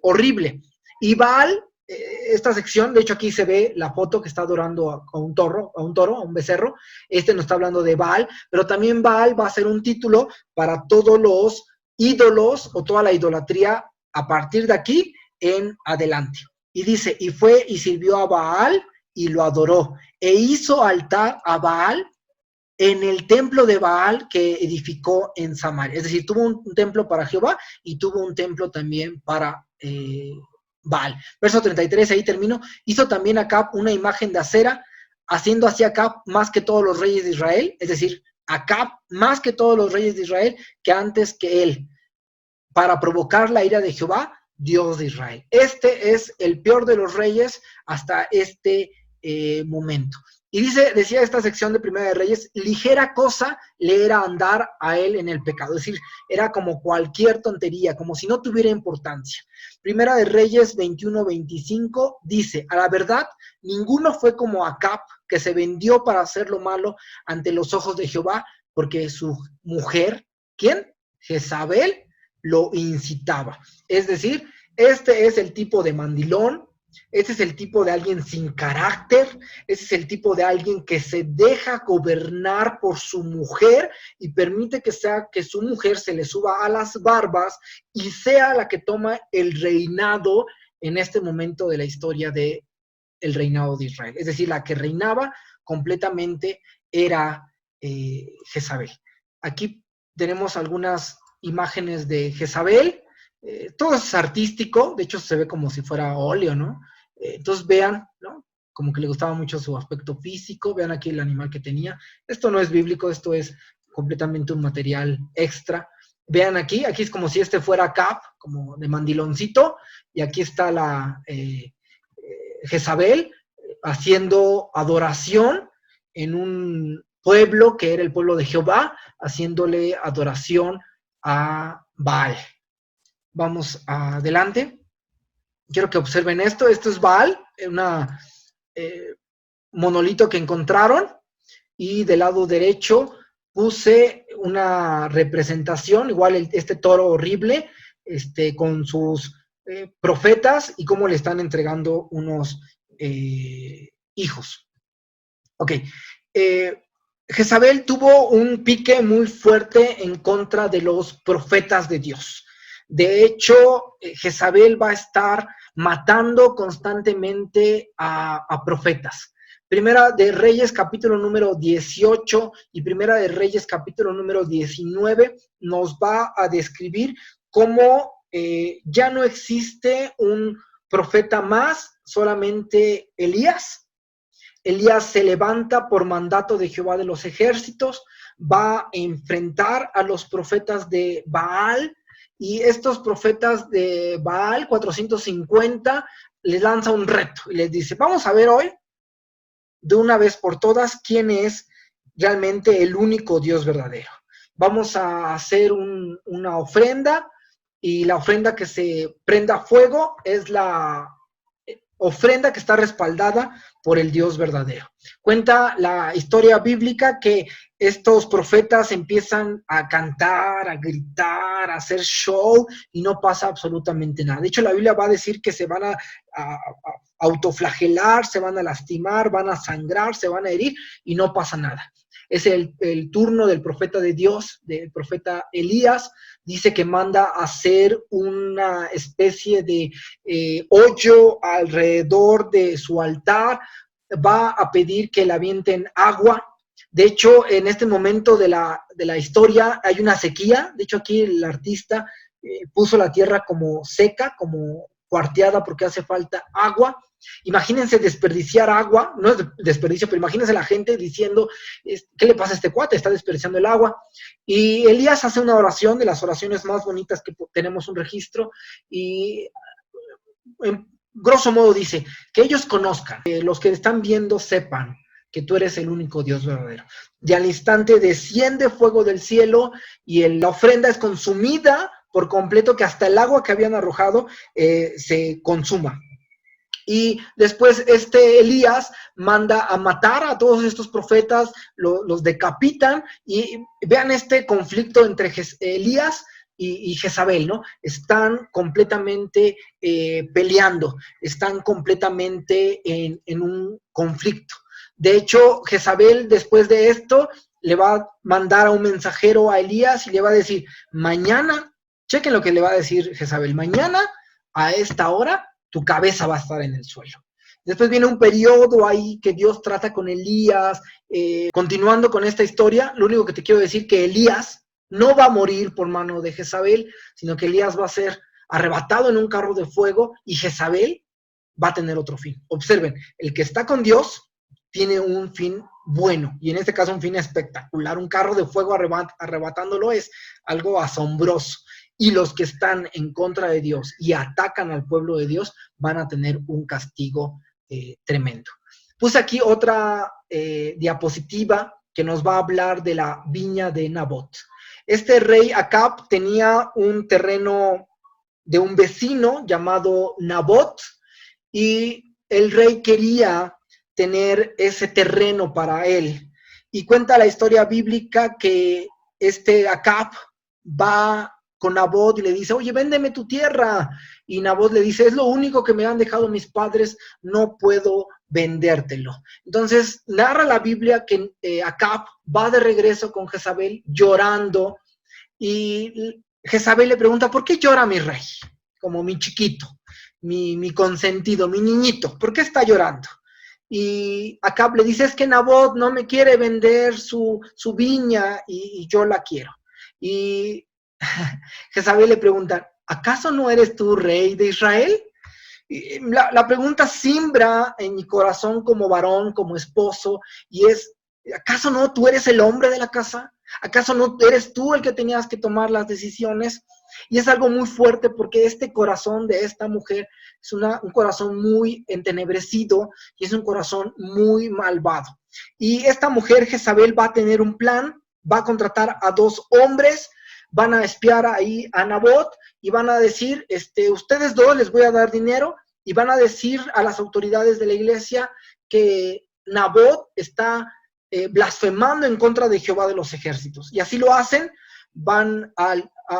horrible. Y Baal, esta sección, de hecho aquí se ve la foto que está adorando a un toro, a un becerro. Este nos está hablando de Baal, pero también Baal va a ser un título para todos los ídolos o toda la idolatría a partir de aquí en adelante. Y dice, y fue y sirvió a Baal y lo adoró, e hizo altar a Baal en el templo de Baal que edificó en Samaria. Es decir, tuvo un templo para Jehová y tuvo un templo también para Baal. Verso 33, ahí termino. Hizo también Acab una imagen de acera haciendo así Acab más que todos los reyes de Israel, es decir, Acab más que todos los reyes de Israel, que antes que él, para provocar la ira de Jehová, Dios de Israel. Este es el peor de los reyes hasta este momento. Y decía esta sección de Primera de Reyes, ligera cosa le era andar a él en el pecado. Es decir, era como cualquier tontería, como si no tuviera importancia. Primera de Reyes 21-25 dice, a la verdad, ninguno fue como Acab, que se vendió para hacer lo malo ante los ojos de Jehová, porque su mujer, ¿quién? Jezabel, lo incitaba. Es decir, este es el tipo de mandilón, este es el tipo de alguien sin carácter, este es el tipo de alguien que se deja gobernar por su mujer y permite que su mujer se le suba a las barbas y sea la que toma el reinado en este momento de la historia del reinado de Israel. Es decir, la que reinaba completamente era Jezabel. Aquí tenemos algunas imágenes de Jezabel. Todo es artístico, de hecho se ve como si fuera óleo, ¿no? Entonces vean, ¿no? Como que le gustaba mucho su aspecto físico, vean aquí el animal que tenía. Esto no es bíblico, esto es completamente un material extra. Vean aquí es como si este fuera Acab, como de mandiloncito, y aquí está la Jezabel haciendo adoración en un pueblo que era el pueblo de Jehová, haciéndole adoración a Baal. Vamos adelante. Quiero que observen esto. Esto es Baal, una monolito que encontraron, y del lado derecho puse una representación, igual este toro horrible, con sus profetas y cómo le están entregando unos hijos. Ok. Jezabel tuvo un pique muy fuerte en contra de los profetas de Dios. De hecho, Jezabel va a estar matando constantemente a profetas. Primera de Reyes, capítulo número 18 y Primera de Reyes, capítulo número 19, nos va a describir cómo ya no existe un profeta más, solamente Elías. Elías se levanta por mandato de Jehová de los ejércitos, va a enfrentar a los profetas de Baal, y estos profetas de Baal, 450, les lanza un reto y les dice, vamos a ver hoy, de una vez por todas, quién es realmente el único Dios verdadero. Vamos a hacer una ofrenda, y la ofrenda que se prenda fuego es la ofrenda que está respaldada por el Dios verdadero. Cuenta la historia bíblica que estos profetas empiezan a cantar, a gritar, a hacer show, y no pasa absolutamente nada. De hecho, la Biblia va a decir que se van a autoflagelar, se van a lastimar, van a sangrar, se van a herir, y no pasa nada. Es el turno del profeta de Dios, del profeta Elías. Dice que manda a hacer una especie de hoyo alrededor de su altar, va a pedir que le avienten agua. De hecho, en este momento de la historia hay una sequía. De hecho, aquí el artista puso la tierra como seca, como cuarteada, porque hace falta agua. Imagínense desperdiciar agua, no es desperdicio, pero imagínense la gente diciendo, ¿qué le pasa a este cuate? Está desperdiciando el agua. Y Elías hace una oración, de las oraciones más bonitas que tenemos un registro, y en grosso modo dice, que ellos conozcan, que los que están viendo sepan que tú eres el único Dios verdadero. Y al instante desciende fuego del cielo, y la ofrenda es consumida por completo, que hasta el agua que habían arrojado se consuma. Y después Elías manda a matar a todos estos profetas, los decapitan, y vean este conflicto entre Elías y Jezabel, ¿no? Están completamente peleando, están completamente en un conflicto. De hecho, Jezabel, después de esto, le va a mandar a un mensajero a Elías y le va a decir, mañana, chequen lo que le va a decir Jezabel, mañana a esta hora tu cabeza va a estar en el suelo. Después viene un periodo ahí que Dios trata con Elías. Continuando con esta historia, lo único que te quiero decir que Elías no va a morir por mano de Jezabel, sino que Elías va a ser arrebatado en un carro de fuego, y Jezabel va a tener otro fin. Observen, el que está con Dios tiene un fin bueno, y en este caso un fin espectacular. Un carro de fuego arrebatándolo es algo asombroso. Y los que están en contra de Dios y atacan al pueblo de Dios van a tener un castigo tremendo. Puse aquí otra diapositiva que nos va a hablar de la viña de Nabot. Este rey Acab tenía un terreno de un vecino llamado Nabot, y el rey quería tener ese terreno para él. Y cuenta la historia bíblica que este Acab va con Nabot y le dice, oye, véndeme tu tierra. Y Nabot le dice, es lo único que me han dejado mis padres, no puedo vendértelo. Entonces narra la Biblia que Acab va de regreso con Jezabel llorando, y Jezabel le pregunta, ¿por qué llora mi rey? Como mi chiquito, mi consentido, mi niñito, ¿por qué está llorando? Y Acab le dice, es que Nabot no me quiere vender su viña y yo la quiero. Y Jezabel le pregunta, ¿acaso no eres tú rey de Israel? Y la pregunta simbra en mi corazón como varón, como esposo, y es, ¿acaso no tú eres el hombre de la casa? ¿Acaso no eres tú el que tenías que tomar las decisiones? Y es algo muy fuerte porque este corazón de esta mujer es un corazón muy entenebrecido y es un corazón muy malvado. Y esta mujer, Jezabel, va a tener un plan, va a contratar a 2 hombres, van a espiar ahí a Nabot y van a decir, ustedes 2 les voy a dar dinero, y van a decir a las autoridades de la iglesia que Nabot está blasfemando en contra de Jehová de los ejércitos. Y así lo hacen, van a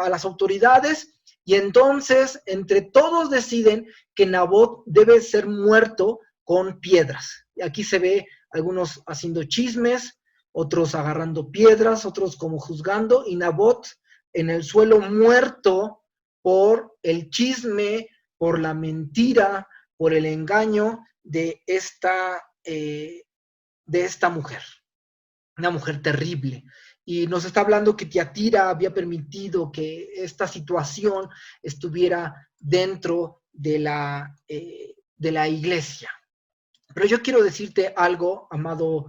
las autoridades, y entonces entre todos deciden que Nabot debe ser muerto con piedras. Y aquí se ve algunos haciendo chismes, otros agarrando piedras, otros como juzgando, y Nabot en el suelo muerto por el chisme, por la mentira, por el engaño de esta mujer. Una mujer terrible. Y nos está hablando que Tiatira había permitido que esta situación estuviera dentro de la iglesia. Pero yo quiero decirte algo, amado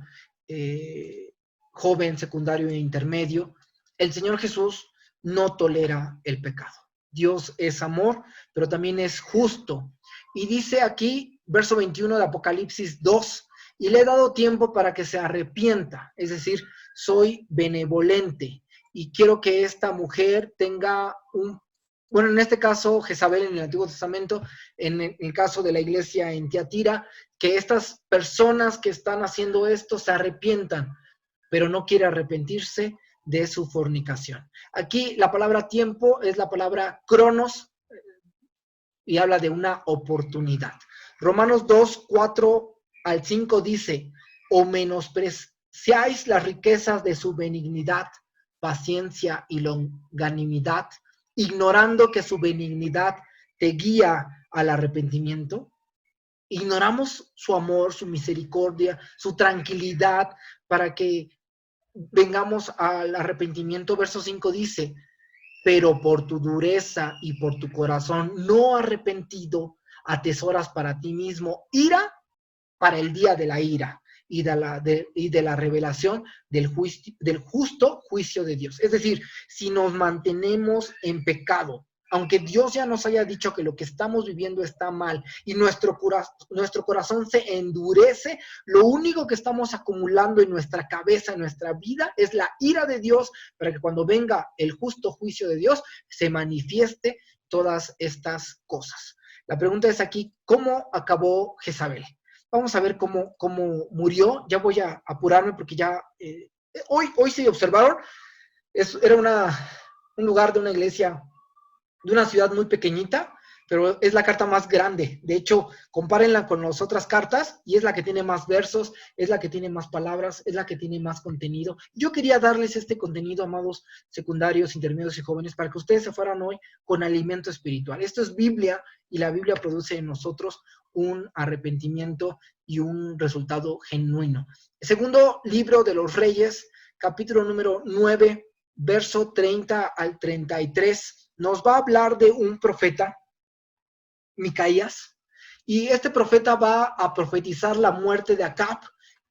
joven, secundario e intermedio. El Señor Jesús no tolera el pecado. Dios es amor, pero también es justo. Y dice aquí, verso 21 de Apocalipsis 2, y le he dado tiempo para que se arrepienta, es decir, soy benevolente y quiero que esta mujer tenga bueno, en este caso Jezabel en el Antiguo Testamento, en el caso de la iglesia en Tiatira, que estas personas que están haciendo esto se arrepientan, pero no quiere arrepentirse de su fornicación. Aquí la palabra tiempo es la palabra cronos y habla de una oportunidad. Romanos 2, 4 al 5 dice, o menospreciáis las riquezas de su benignidad, paciencia y longanimidad, ignorando que su benignidad te guía al arrepentimiento. Ignoramos su amor, su misericordia, su tranquilidad para que vengamos al arrepentimiento. Verso 5 dice, pero por tu dureza y por tu corazón no arrepentido, atesoras para ti mismo ira para el día de la ira y de la revelación del justo juicio de Dios. Es decir, si nos mantenemos en pecado, aunque Dios ya nos haya dicho que lo que estamos viviendo está mal y nuestro corazón se endurece, lo único que estamos acumulando en nuestra cabeza, en nuestra vida, es la ira de Dios para que cuando venga el justo juicio de Dios se manifieste todas estas cosas. La pregunta es aquí, ¿cómo acabó Jezabel? Vamos a ver cómo murió. Ya voy a apurarme porque ya hoy se observaron. Era un lugar de una iglesia de una ciudad muy pequeñita, pero es la carta más grande. De hecho, compárenla con las otras cartas y es la que tiene más versos, es la que tiene más palabras, es la que tiene más contenido. Yo quería darles este contenido, amados secundarios, intermedios y jóvenes, para que ustedes se fueran hoy con alimento espiritual. Esto es Biblia y la Biblia produce en nosotros un arrepentimiento y un resultado genuino. El segundo libro de los Reyes, capítulo número 9, verso 30 al 33, nos va a hablar de un profeta, Micaías, y este profeta va a profetizar la muerte de Acab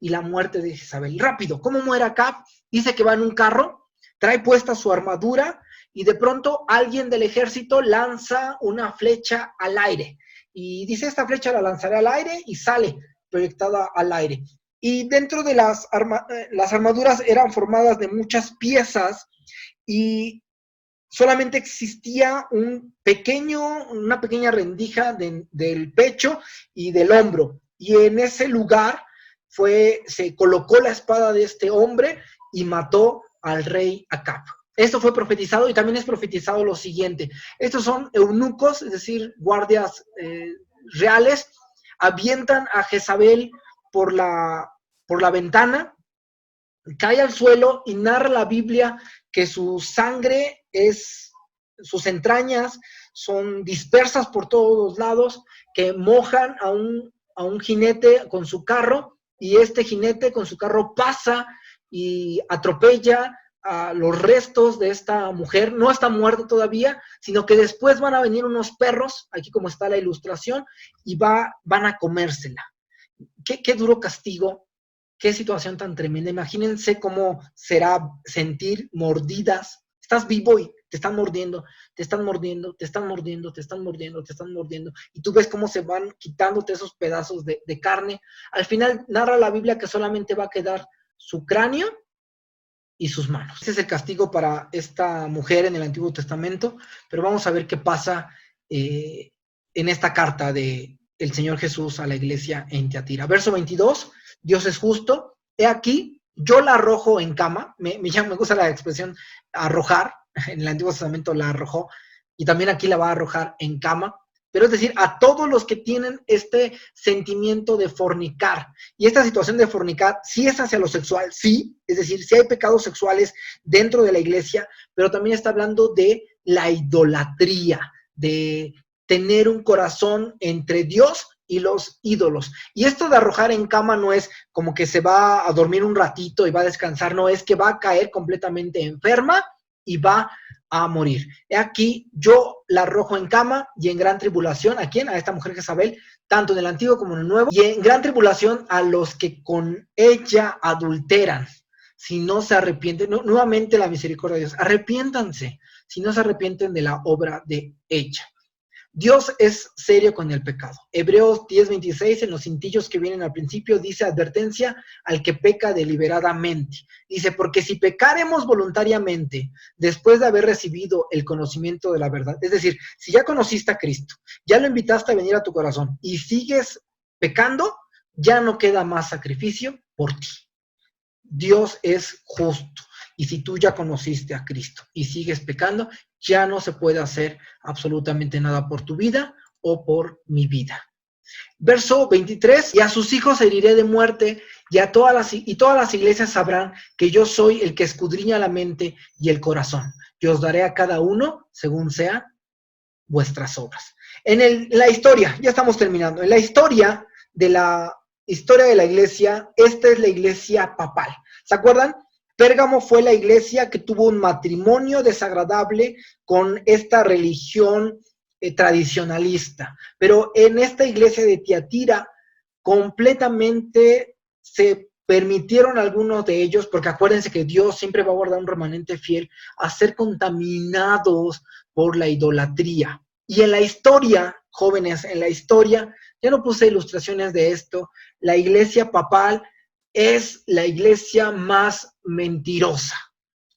y la muerte de Jezabel. Rápido, ¿cómo muere Acab? Dice que va en un carro, trae puesta su armadura y de pronto alguien del ejército lanza una flecha al aire. Y dice, esta flecha la lanzaré al aire y sale proyectada al aire. Y dentro de las armaduras eran formadas de muchas piezas y solamente existía una pequeña rendija del pecho y del hombro. Y en ese lugar se colocó la espada de este hombre y mató al rey Acab. Esto fue profetizado y también es profetizado lo siguiente. Estos son eunucos, es decir, guardias reales, avientan a Jezabel por la ventana, cae al suelo y narra la Biblia que su sangre sus entrañas son dispersas por todos lados, que mojan a un jinete con su carro, y este jinete con su carro pasa y atropella a los restos de esta mujer. No está muerta todavía, sino que después van a venir unos perros, aquí como está la ilustración, y van a comérsela. Qué duro castigo, qué situación tan tremenda. Imagínense cómo será sentir mordidas. Estás vivo y te están mordiendo, te están mordiendo, te están mordiendo, te están mordiendo, te están mordiendo, y tú ves cómo se van quitándote esos pedazos de carne. Al final narra la Biblia que solamente va a quedar su cráneo y sus manos. Ese es el castigo para esta mujer en el Antiguo Testamento, pero vamos a ver qué pasa en esta carta del Señor Jesús a la iglesia en Tiatira. Verso 22, Dios es justo, he aquí, yo la arrojo en cama, me gusta la expresión arrojar, en el Antiguo Testamento la arrojó, y también aquí la va a arrojar en cama, pero es decir, a todos los que tienen este sentimiento de fornicar. Y esta situación de fornicar sí es hacia lo sexual, sí, es decir, sí hay pecados sexuales dentro de la iglesia, pero también está hablando de la idolatría, de tener un corazón entre Dios y los ídolos. Y esto de arrojar en cama no es como que se va a dormir un ratito y va a descansar, no, es que va a caer completamente enferma y va a morir. Aquí yo la arrojo en cama y en gran tribulación. ¿A quién? A esta mujer Jezabel, tanto en el Antiguo como en el Nuevo. Y en gran tribulación a los que con ella adulteran, si no se arrepienten. Nuevamente la misericordia de Dios. Arrepiéntanse, si no se arrepienten de la obra de ella. Dios es serio con el pecado. Hebreos 10:26, en los cintillos que vienen al principio, dice advertencia al que peca deliberadamente. Dice, porque si pecaremos voluntariamente, después de haber recibido el conocimiento de la verdad, es decir, si ya conociste a Cristo, ya lo invitaste a venir a tu corazón y sigues pecando, ya no queda más sacrificio por ti. Dios es justo. Y si tú ya conociste a Cristo y sigues pecando, ya no se puede hacer absolutamente nada por tu vida o por mi vida. Verso 23, y a sus hijos heriré de muerte, y todas las iglesias sabrán que yo soy el que escudriña la mente y el corazón. Yo os daré a cada uno según sean vuestras obras. En la historia, ya estamos terminando, en la historia de la iglesia, esta es la iglesia papal. ¿Se acuerdan? Pérgamo fue la iglesia que tuvo un matrimonio desagradable con esta religión tradicionalista. Pero en esta iglesia de Tiatira completamente se permitieron algunos de ellos, porque acuérdense que Dios siempre va a guardar un remanente fiel, a ser contaminados por la idolatría. Y en la historia, jóvenes, en la historia, ya no puse ilustraciones de esto, la iglesia papal es la iglesia más mentirosa.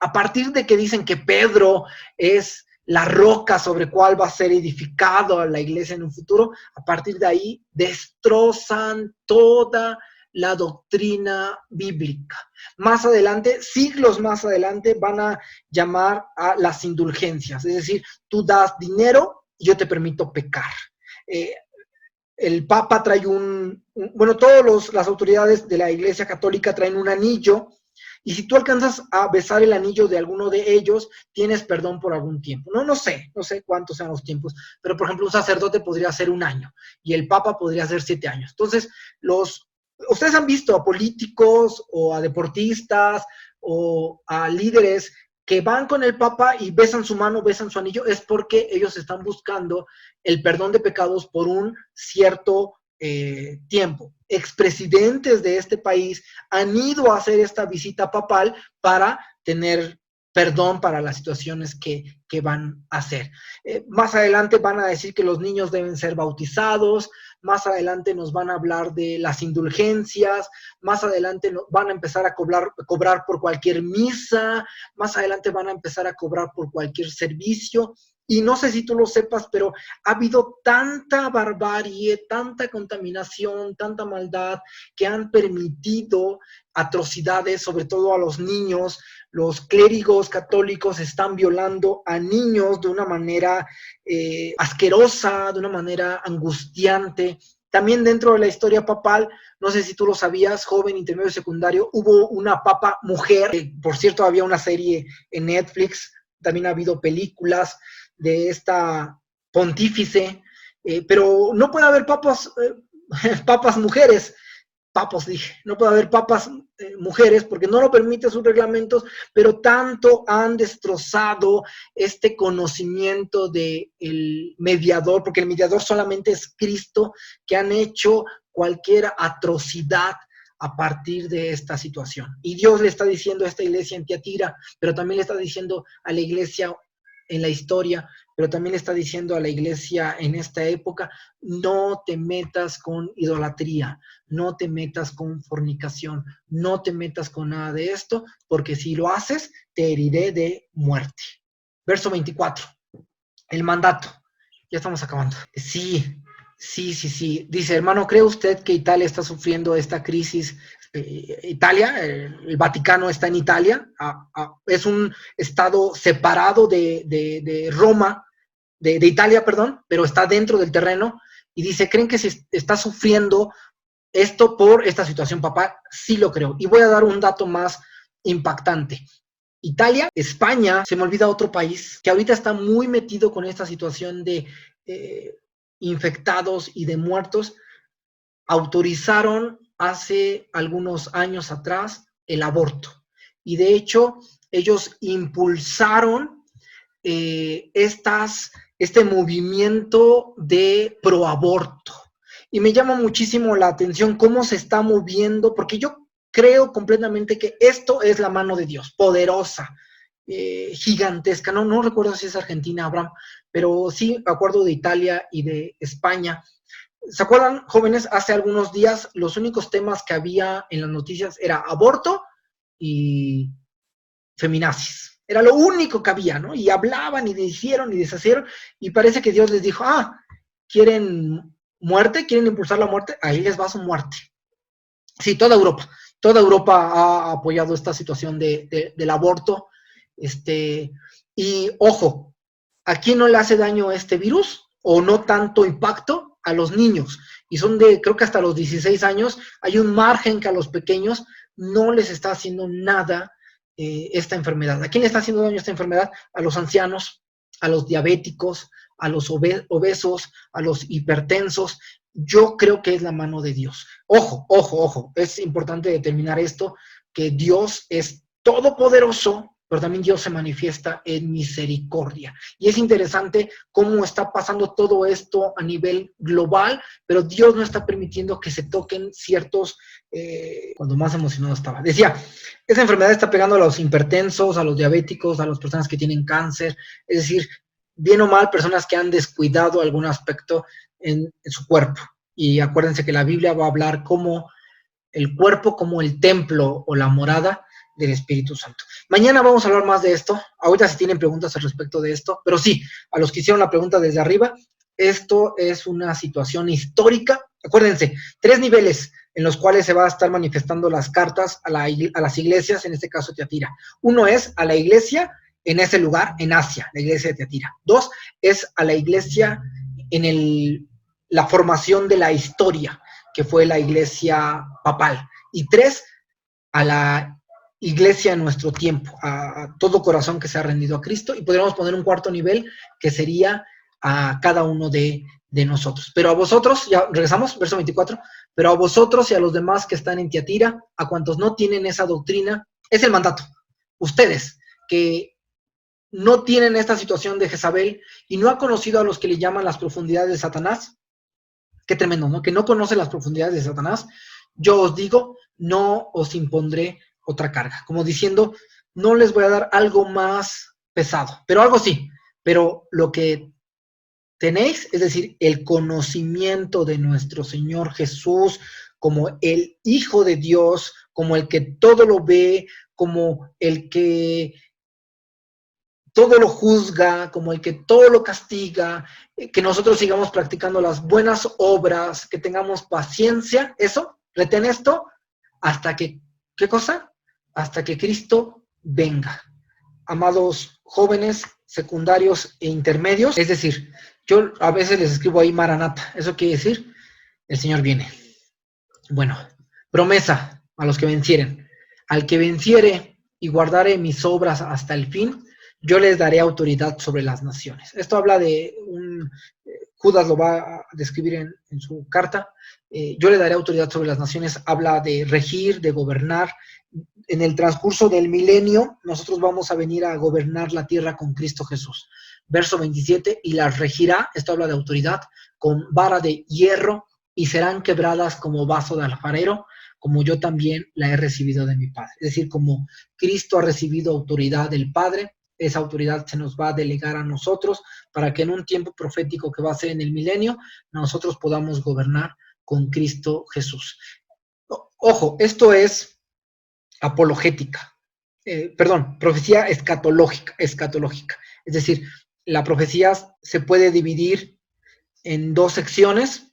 A partir de que dicen que Pedro es la roca sobre cual va a ser edificado a la iglesia en un futuro, a partir de ahí destrozan toda la doctrina bíblica. Más adelante, siglos más adelante, van a llamar a las indulgencias, es decir, tú das dinero y yo te permito pecar. El Papa trae todas las autoridades de la Iglesia Católica traen un anillo, y si tú alcanzas a besar el anillo de alguno de ellos, tienes perdón por algún tiempo. No sé cuántos sean los tiempos, pero por ejemplo un sacerdote podría hacer 1 año, y el Papa podría hacer 7 años. Entonces, ustedes han visto a políticos, o a deportistas, o a líderes que van con el Papa y besan su mano, besan su anillo, es porque ellos están buscando el perdón de pecados por un cierto tiempo. Expresidentes de este país han ido a hacer esta visita papal para tener perdón para las situaciones que van a hacer. Más adelante van a decir que los niños deben ser bautizados, más adelante nos van a hablar de las indulgencias, más adelante van a empezar a cobrar por cualquier misa, más adelante van a empezar a cobrar por cualquier servicio. Y no sé si tú lo sepas, pero ha habido tanta barbarie, tanta contaminación, tanta maldad, que han permitido atrocidades, sobre todo a los niños. Los clérigos católicos están violando a niños de una manera asquerosa, de una manera angustiante. También dentro de la historia papal, no sé si tú lo sabías, joven, intermedio, secundario, hubo una papa mujer. Por cierto, había una serie en Netflix, también ha habido películas de esta pontífice, pero no puede haber papas mujeres, no puede haber papas mujeres porque no lo permiten sus reglamentos, pero tanto han destrozado este conocimiento del mediador, porque el mediador solamente es Cristo, que han hecho cualquier atrocidad a partir de esta situación. Y Dios le está diciendo a esta iglesia en Tiatira, pero también le está diciendo a la iglesia en la historia, pero también le está diciendo a la iglesia en esta época: no te metas con idolatría, no te metas con fornicación, no te metas con nada de esto, porque si lo haces, te heriré de muerte. Verso 24, el mandato. Ya estamos acabando. Sí. Dice: hermano, ¿cree usted que Italia está sufriendo esta crisis? Italia, el Vaticano está en Italia, es un estado separado de Roma, de Italia, perdón, pero está dentro del terreno, y dice: ¿creen que se está sufriendo esto por esta situación papal? Sí lo creo, y voy a dar un dato más impactante. Italia, España, se me olvida otro país que ahorita está muy metido con esta situación de infectados y de muertos. Autorizaron hace algunos años atrás el aborto, y de hecho ellos impulsaron este movimiento de proaborto, y me llama muchísimo la atención cómo se está moviendo, porque yo creo completamente que esto es la mano de Dios, poderosa, gigantesca. No recuerdo si es Argentina, Abraham, pero sí me acuerdo de Italia y de España. ¿Se acuerdan, jóvenes? Hace algunos días los únicos temas que había en las noticias era aborto y feminazis. Era lo único que había, ¿no? Y hablaban y hicieron y deshacieron, y parece que Dios les dijo: ¿quieren muerte? ¿Quieren impulsar la muerte? Ahí les va su muerte. Sí, toda Europa ha apoyado esta situación del aborto. Y ojo, ¿a quién no le hace daño este virus? ¿O no tanto impacto? A los niños. Y son creo que hasta los 16 años, hay un margen que a los pequeños no les está haciendo nada esta enfermedad. ¿A quién le está haciendo daño esta enfermedad? A los ancianos, a los diabéticos, a los obesos, a los hipertensos. Yo creo que es la mano de Dios. Ojo, es importante determinar esto, que Dios es todopoderoso, pero también Dios se manifiesta en misericordia. Y es interesante cómo está pasando todo esto a nivel global, pero Dios no está permitiendo que se toquen ciertos... cuando más emocionado estaba. Decía: esa enfermedad está pegando a los hipertensos, a los diabéticos, a las personas que tienen cáncer, es decir, bien o mal, personas que han descuidado algún aspecto en su cuerpo. Y acuérdense que la Biblia va a hablar como el cuerpo, como el templo o la morada del Espíritu Santo. Mañana vamos a hablar más de esto. Ahorita si tienen preguntas al respecto de esto, pero sí, a los que hicieron la pregunta desde arriba, esto es una situación histórica. Acuérdense, 3 niveles en los cuales se va a estar manifestando las cartas a las iglesias, en este caso Tiatira. 1 es a la iglesia en ese lugar, en Asia, la iglesia de Tiatira. 2 es a la iglesia en la formación de la historia, que fue la iglesia papal. Y 3, a la iglesia en nuestro tiempo, a todo corazón que se ha rendido a Cristo. Y podríamos poner un 4 nivel, que sería a cada uno de nosotros. Pero a vosotros, ya regresamos, verso 24, pero a vosotros y a los demás que están en Tiatira, a cuantos no tienen esa doctrina, es el mandato. Ustedes, que no tienen esta situación de Jezabel y no han conocido a los que le llaman las profundidades de Satanás, Qué tremendo, ¿no? Que no conoce las profundidades de Satanás. Yo os digo, no os impondré otra carga. Como diciendo, no les voy a dar algo más pesado, pero algo sí. Pero lo que tenéis, es decir, el conocimiento de nuestro Señor Jesús como el Hijo de Dios, como el que todo lo ve, como el que todo lo juzga, como el que todo lo castiga, que nosotros sigamos practicando las buenas obras, que tengamos paciencia, eso, retén esto, hasta que, ¿qué cosa? Hasta que Cristo venga. Amados jóvenes, secundarios e intermedios, es decir, yo a veces les escribo ahí Maranata, eso quiere decir, el Señor viene. Bueno, promesa a los que vencieren. Al que venciere y guardare mis obras hasta el fin, yo les daré autoridad sobre las naciones. Esto habla de Judas lo va a describir en su carta. Yo le daré autoridad sobre las naciones. Habla de regir, de gobernar. En el transcurso del milenio, nosotros vamos a venir a gobernar la tierra con Cristo Jesús. Verso 27, y las regirá, esto habla de autoridad, con vara de hierro, y serán quebradas como vaso de alfarero, como yo también la he recibido de mi Padre. Es decir, como Cristo ha recibido autoridad del Padre, esa autoridad se nos va a delegar a nosotros para que en un tiempo profético que va a ser en el milenio, nosotros podamos gobernar con Cristo Jesús. Ojo, esto es apologética, profecía escatológica. Es decir, la profecía se puede dividir en dos secciones.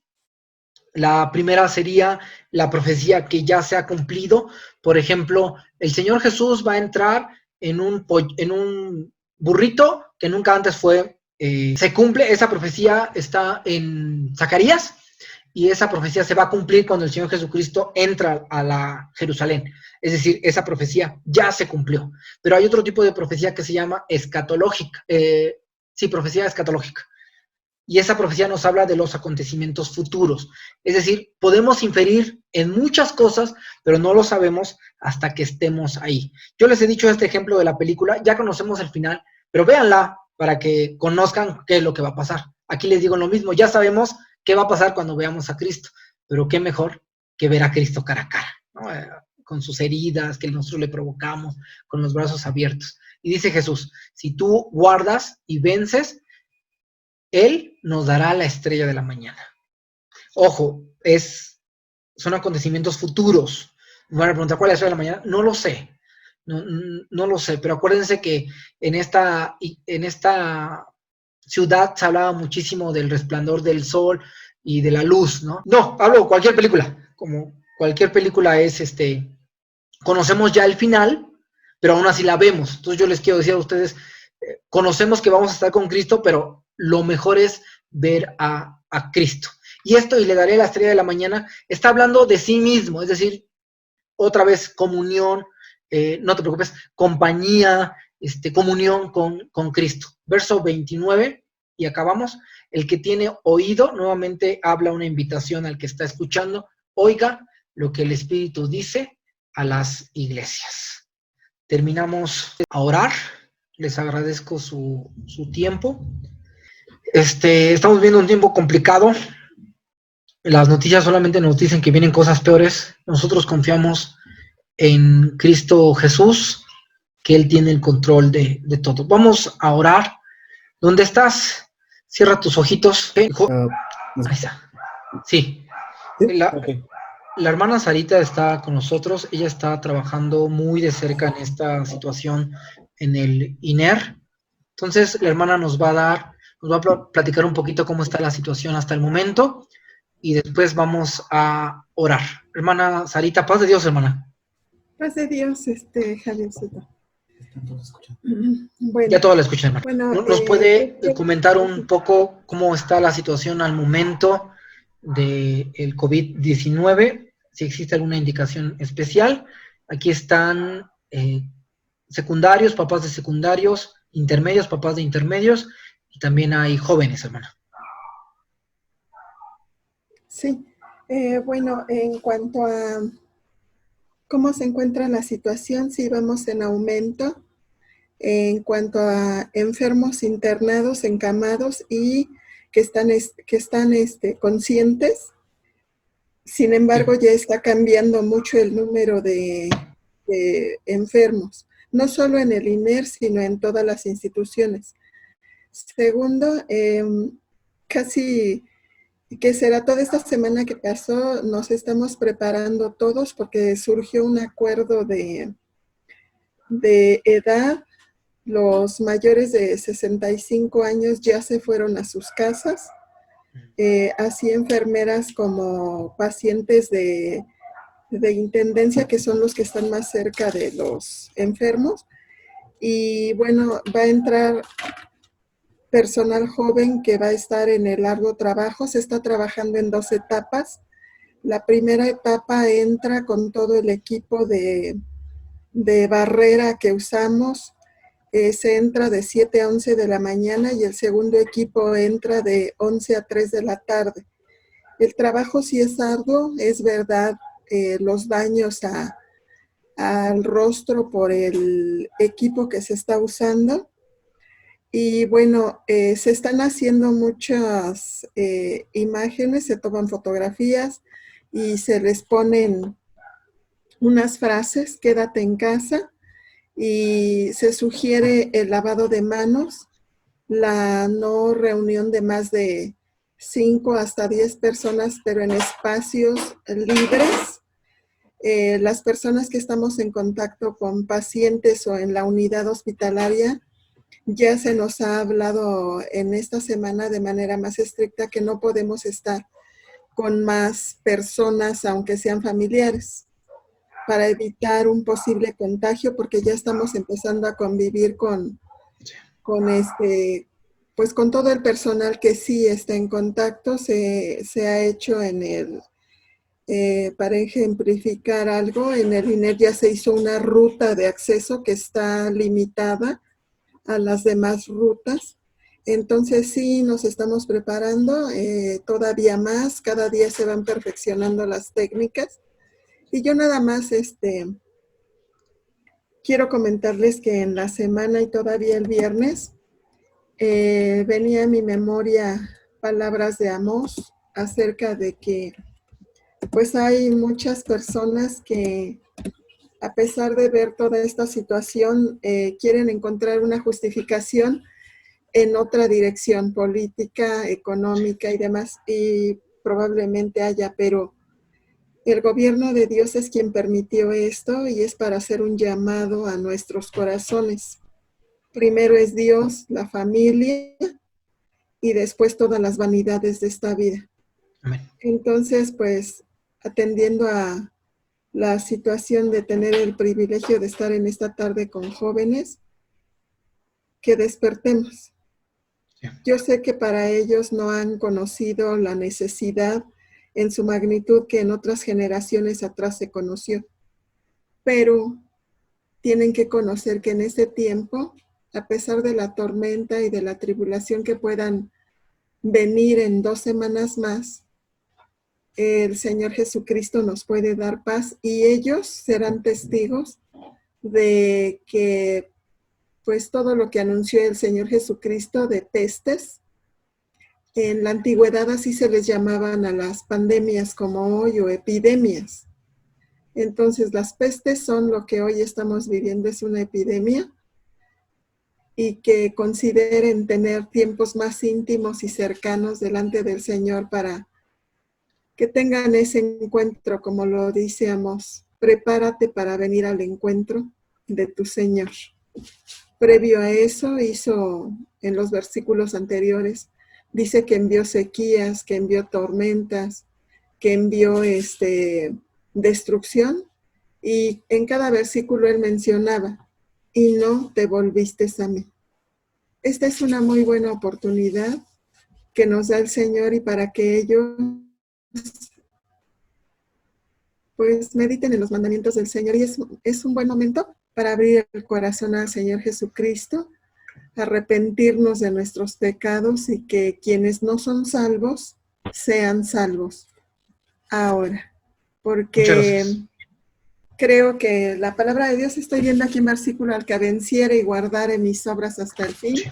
La primera sería la profecía que ya se ha cumplido. Por ejemplo, el Señor Jesús va a entrar en un burrito que nunca antes fue. Se cumple, esa profecía está en Zacarías, y esa profecía se va a cumplir cuando el Señor Jesucristo entra a la Jerusalén. Es decir, esa profecía ya se cumplió. Pero hay otro tipo de profecía que se llama escatológica. Profecía escatológica. Y esa profecía nos habla de los acontecimientos futuros. Es decir, podemos inferir en muchas cosas, pero no lo sabemos hasta que estemos ahí. Yo les he dicho este ejemplo de la película, ya conocemos el final, pero véanla para que conozcan qué es lo que va a pasar. Aquí les digo lo mismo, ya sabemos qué va a pasar cuando veamos a Cristo, pero qué mejor que ver a Cristo cara a cara, ¿no? Con sus heridas que nosotros le provocamos, con los brazos abiertos. Y dice Jesús, si tú guardas y vences, Él nos dará la estrella de la mañana. Ojo, son acontecimientos futuros. Me van a preguntar, ¿cuál es la estrella de la mañana? No lo sé. No lo sé, pero acuérdense que en esta ciudad se hablaba muchísimo del resplandor del sol y de la luz, ¿no? No, hablo cualquier película. Como cualquier película conocemos ya el final, pero aún así la vemos. Entonces yo les quiero decir a ustedes, conocemos que vamos a estar con Cristo, pero lo mejor es ver a Cristo. Y le daré la estrella de la mañana, está hablando de sí mismo, es decir, otra vez comunión, no te preocupes, compañía, comunión con Cristo. Verso 29, y acabamos. El que tiene oído, nuevamente habla una invitación al que está escuchando, oiga lo que el Espíritu dice a las iglesias. Terminamos a orar. Les agradezco su tiempo. Estamos viendo un tiempo complicado. Las noticias solamente nos dicen que vienen cosas peores. Nosotros confiamos en Cristo Jesús, que Él tiene el control de todo. Vamos a orar. ¿Dónde estás? Cierra tus ojitos. Ahí está. Sí. La hermana Sarita está con nosotros. Ella está trabajando muy de cerca en esta situación en el INER. Entonces, la hermana nos va a platicar un poquito cómo está la situación hasta el momento, y después vamos a orar. Hermana Sarita, paz de Dios, hermana. Paz de Dios, Javiercito. Bueno, ya todo la escuchan, hermana. Bueno, ¿Nos puede comentar un poco cómo está la situación al momento del COVID-19? Si existe alguna indicación especial. Aquí están secundarios, papás de secundarios, intermedios, papás de intermedios, y también hay jóvenes, hermana. Sí, bueno, en cuanto a cómo se encuentra la situación, sí vamos en aumento en cuanto a enfermos internados, encamados y que están conscientes. Sin embargo, ya está cambiando mucho el número de enfermos, no solo en el INER, sino en todas las instituciones. Segundo, casi, ¿qué será? Toda esta semana que pasó, nos estamos preparando todos porque surgió un acuerdo de edad. Los mayores de 65 años ya se fueron a sus casas, así enfermeras como pacientes de intendencia, que son los que están más cerca de los enfermos. Y bueno, va a entrar personal joven que va a estar en el largo trabajo. Se está trabajando en 2 etapas. La primera etapa entra con todo el equipo de barrera que usamos. Se entra de 7 a 11 de la mañana y el segundo equipo entra de 11 a 3 de la tarde. El trabajo sí es arduo, es verdad, los daños al rostro por el equipo que se está usando. Y bueno, se están haciendo muchas imágenes, se toman fotografías y se les ponen unas frases: quédate en casa, y se sugiere el lavado de manos, la no reunión de más de 5 hasta 10 personas, pero en espacios libres. Las personas que estamos en contacto con pacientes o en la unidad hospitalaria, ya se nos ha hablado en esta semana de manera más estricta que no podemos estar con más personas, aunque sean familiares, para evitar un posible contagio, porque ya estamos empezando a convivir con pues con todo el personal que sí está en contacto. Se ha hecho para ejemplificar algo, en el INER ya se hizo una ruta de acceso que está limitada a las demás rutas. Entonces sí nos estamos preparando todavía más, cada día se van perfeccionando las técnicas. Y yo nada más quiero comentarles que en la semana y todavía el viernes venía a mi memoria palabras de Amós acerca de que pues hay muchas personas que, a pesar de ver toda esta situación, quieren encontrar una justificación en otra dirección política, económica y demás, y probablemente haya, pero el gobierno de Dios es quien permitió esto y es para hacer un llamado a nuestros corazones. Primero es Dios, la familia y después todas las vanidades de esta vida. Amén. Entonces, pues, atendiendo a la situación de tener el privilegio de estar en esta tarde con jóvenes, que despertemos. Sí. Yo sé que para ellos no han conocido la necesidad en su magnitud que en otras generaciones atrás se conoció, pero tienen que conocer que en este tiempo, a pesar de la tormenta y de la tribulación que puedan venir en 2 semanas más, el Señor Jesucristo nos puede dar paz y ellos serán testigos de que pues todo lo que anunció el Señor Jesucristo de pestes, en la antigüedad así se les llamaban a las pandemias como hoy, o epidemias. Entonces las pestes son lo que hoy estamos viviendo, es una epidemia, y que consideren tener tiempos más íntimos y cercanos delante del Señor para que tengan ese encuentro, como lo dice Amós: prepárate para venir al encuentro de tu Señor. Previo a eso hizo, en los versículos anteriores, dice que envió sequías, que envió tormentas, que envió destrucción, y en cada versículo él mencionaba: y no te volviste a mí. Esta es una muy buena oportunidad que nos da el Señor, y para que ellos pues mediten en los mandamientos del Señor, y es un buen momento para abrir el corazón al Señor Jesucristo, arrepentirnos de nuestros pecados, y que quienes no son salvos sean salvos ahora. Porque creo que la palabra de Dios, estoy viendo aquí un versículo: al que venciere y guardare mis obras hasta el fin, Sí.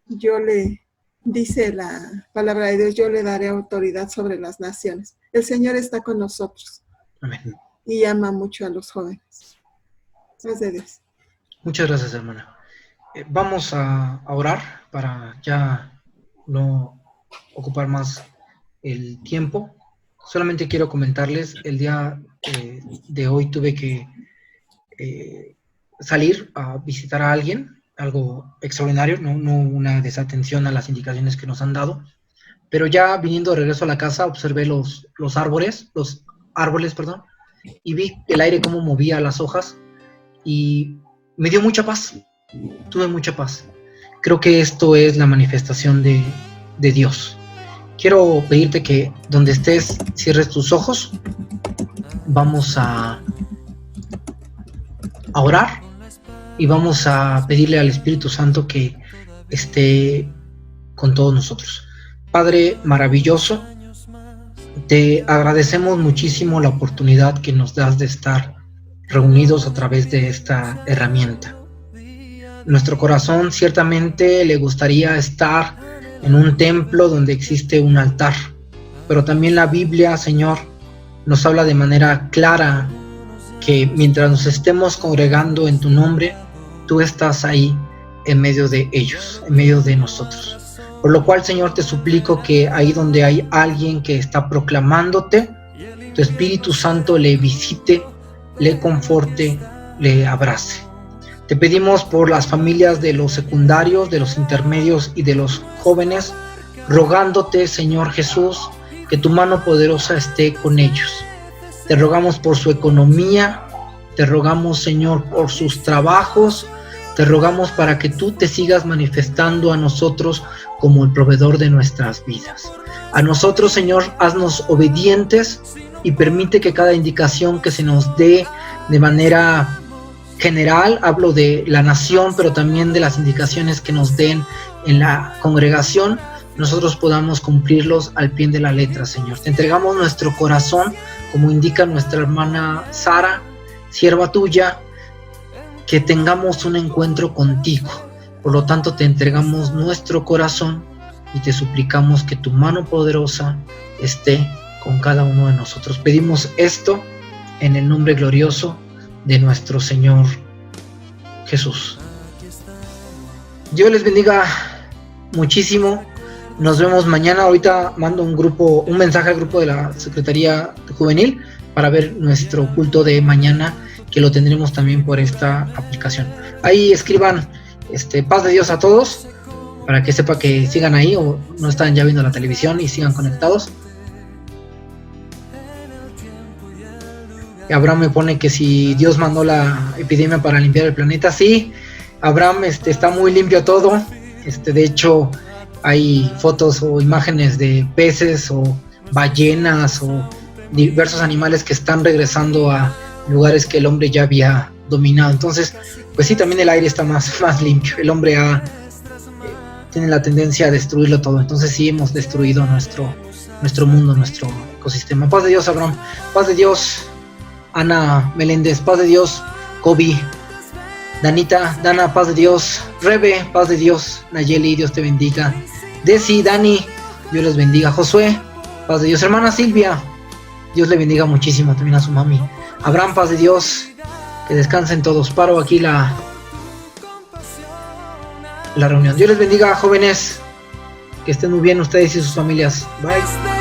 yo le Dice la palabra de Dios, yo le daré autoridad sobre las naciones. El Señor está con nosotros. Amén. Y ama mucho a los jóvenes. Paz de Dios. Muchas gracias, hermana. Vamos a orar para ya no ocupar más el tiempo. Solamente quiero comentarles, el día de hoy tuve que salir a visitar a alguien, algo extraordinario, no una desatención a las indicaciones que nos han dado, pero ya viniendo de regreso a la casa observé los árboles, y vi el aire cómo movía las hojas y me dio mucha paz, tuve mucha paz. Creo que esto es la manifestación de Dios. Quiero pedirte que donde estés cierres tus ojos. Vamos a orar y vamos a pedirle al Espíritu Santo que esté con todos nosotros. Padre maravilloso, te agradecemos muchísimo la oportunidad que nos das de estar reunidos a través de esta herramienta. Nuestro corazón ciertamente le gustaría estar en un templo donde existe un altar, pero también la Biblia, Señor, nos habla de manera clara que mientras nos estemos congregando en tu nombre, tú estás ahí en medio de ellos, en medio de nosotros. Por lo cual, Señor, te suplico que ahí donde hay alguien que está proclamándote, tu Espíritu Santo le visite, le conforte, le abrace. Te pedimos por las familias de los secundarios, de los intermedios y de los jóvenes, rogándote, Señor Jesús, que tu mano poderosa esté con ellos. Te rogamos por su economía, te rogamos, Señor, por sus trabajos, te rogamos para que tú te sigas manifestando a nosotros como el proveedor de nuestras vidas. A nosotros, Señor, haznos obedientes y permite que cada indicación que se nos dé de manera general, hablo de la nación, pero también de las indicaciones que nos den en la congregación, nosotros podamos cumplirlos al pie de la letra, Señor. Te entregamos nuestro corazón, como indica nuestra hermana Sara, sierva tuya, que tengamos un encuentro contigo. Por lo tanto, te entregamos nuestro corazón y te suplicamos que tu mano poderosa esté con cada uno de nosotros. Pedimos esto en el nombre glorioso de nuestro Señor Jesús. Dios les bendiga muchísimo. Nos vemos mañana. Ahorita mando un mensaje al grupo de la Secretaría Juvenil para ver nuestro culto de mañana, que lo tendremos también por esta aplicación. Ahí escriban paz de Dios a todos, para que sepa que sigan ahí o no están ya viendo la televisión y sigan conectados. Abraham me pone que si Dios mandó la epidemia para limpiar el planeta. Sí, Abraham, está muy limpio todo. De hecho, hay fotos o imágenes de peces o ballenas o diversos animales que están regresando a lugares que el hombre ya había dominado. Entonces, pues sí, también el aire está más limpio. El hombre tiene la tendencia a destruirlo todo. Entonces sí, hemos destruido nuestro mundo, nuestro ecosistema. Paz de Dios, Abraham. Paz de Dios, Ana Meléndez. Paz de Dios, Kobe. Dana, paz de Dios. Rebe, paz de Dios. Nayeli, Dios te bendiga. Desi, Dani, Dios les bendiga. Josué, paz de Dios. Hermana Silvia, Dios le bendiga muchísimo también a su mami. Abraham, paz de Dios. Que descansen todos. Paro aquí la reunión. Dios les bendiga, jóvenes. Que estén muy bien ustedes y sus familias. Bye.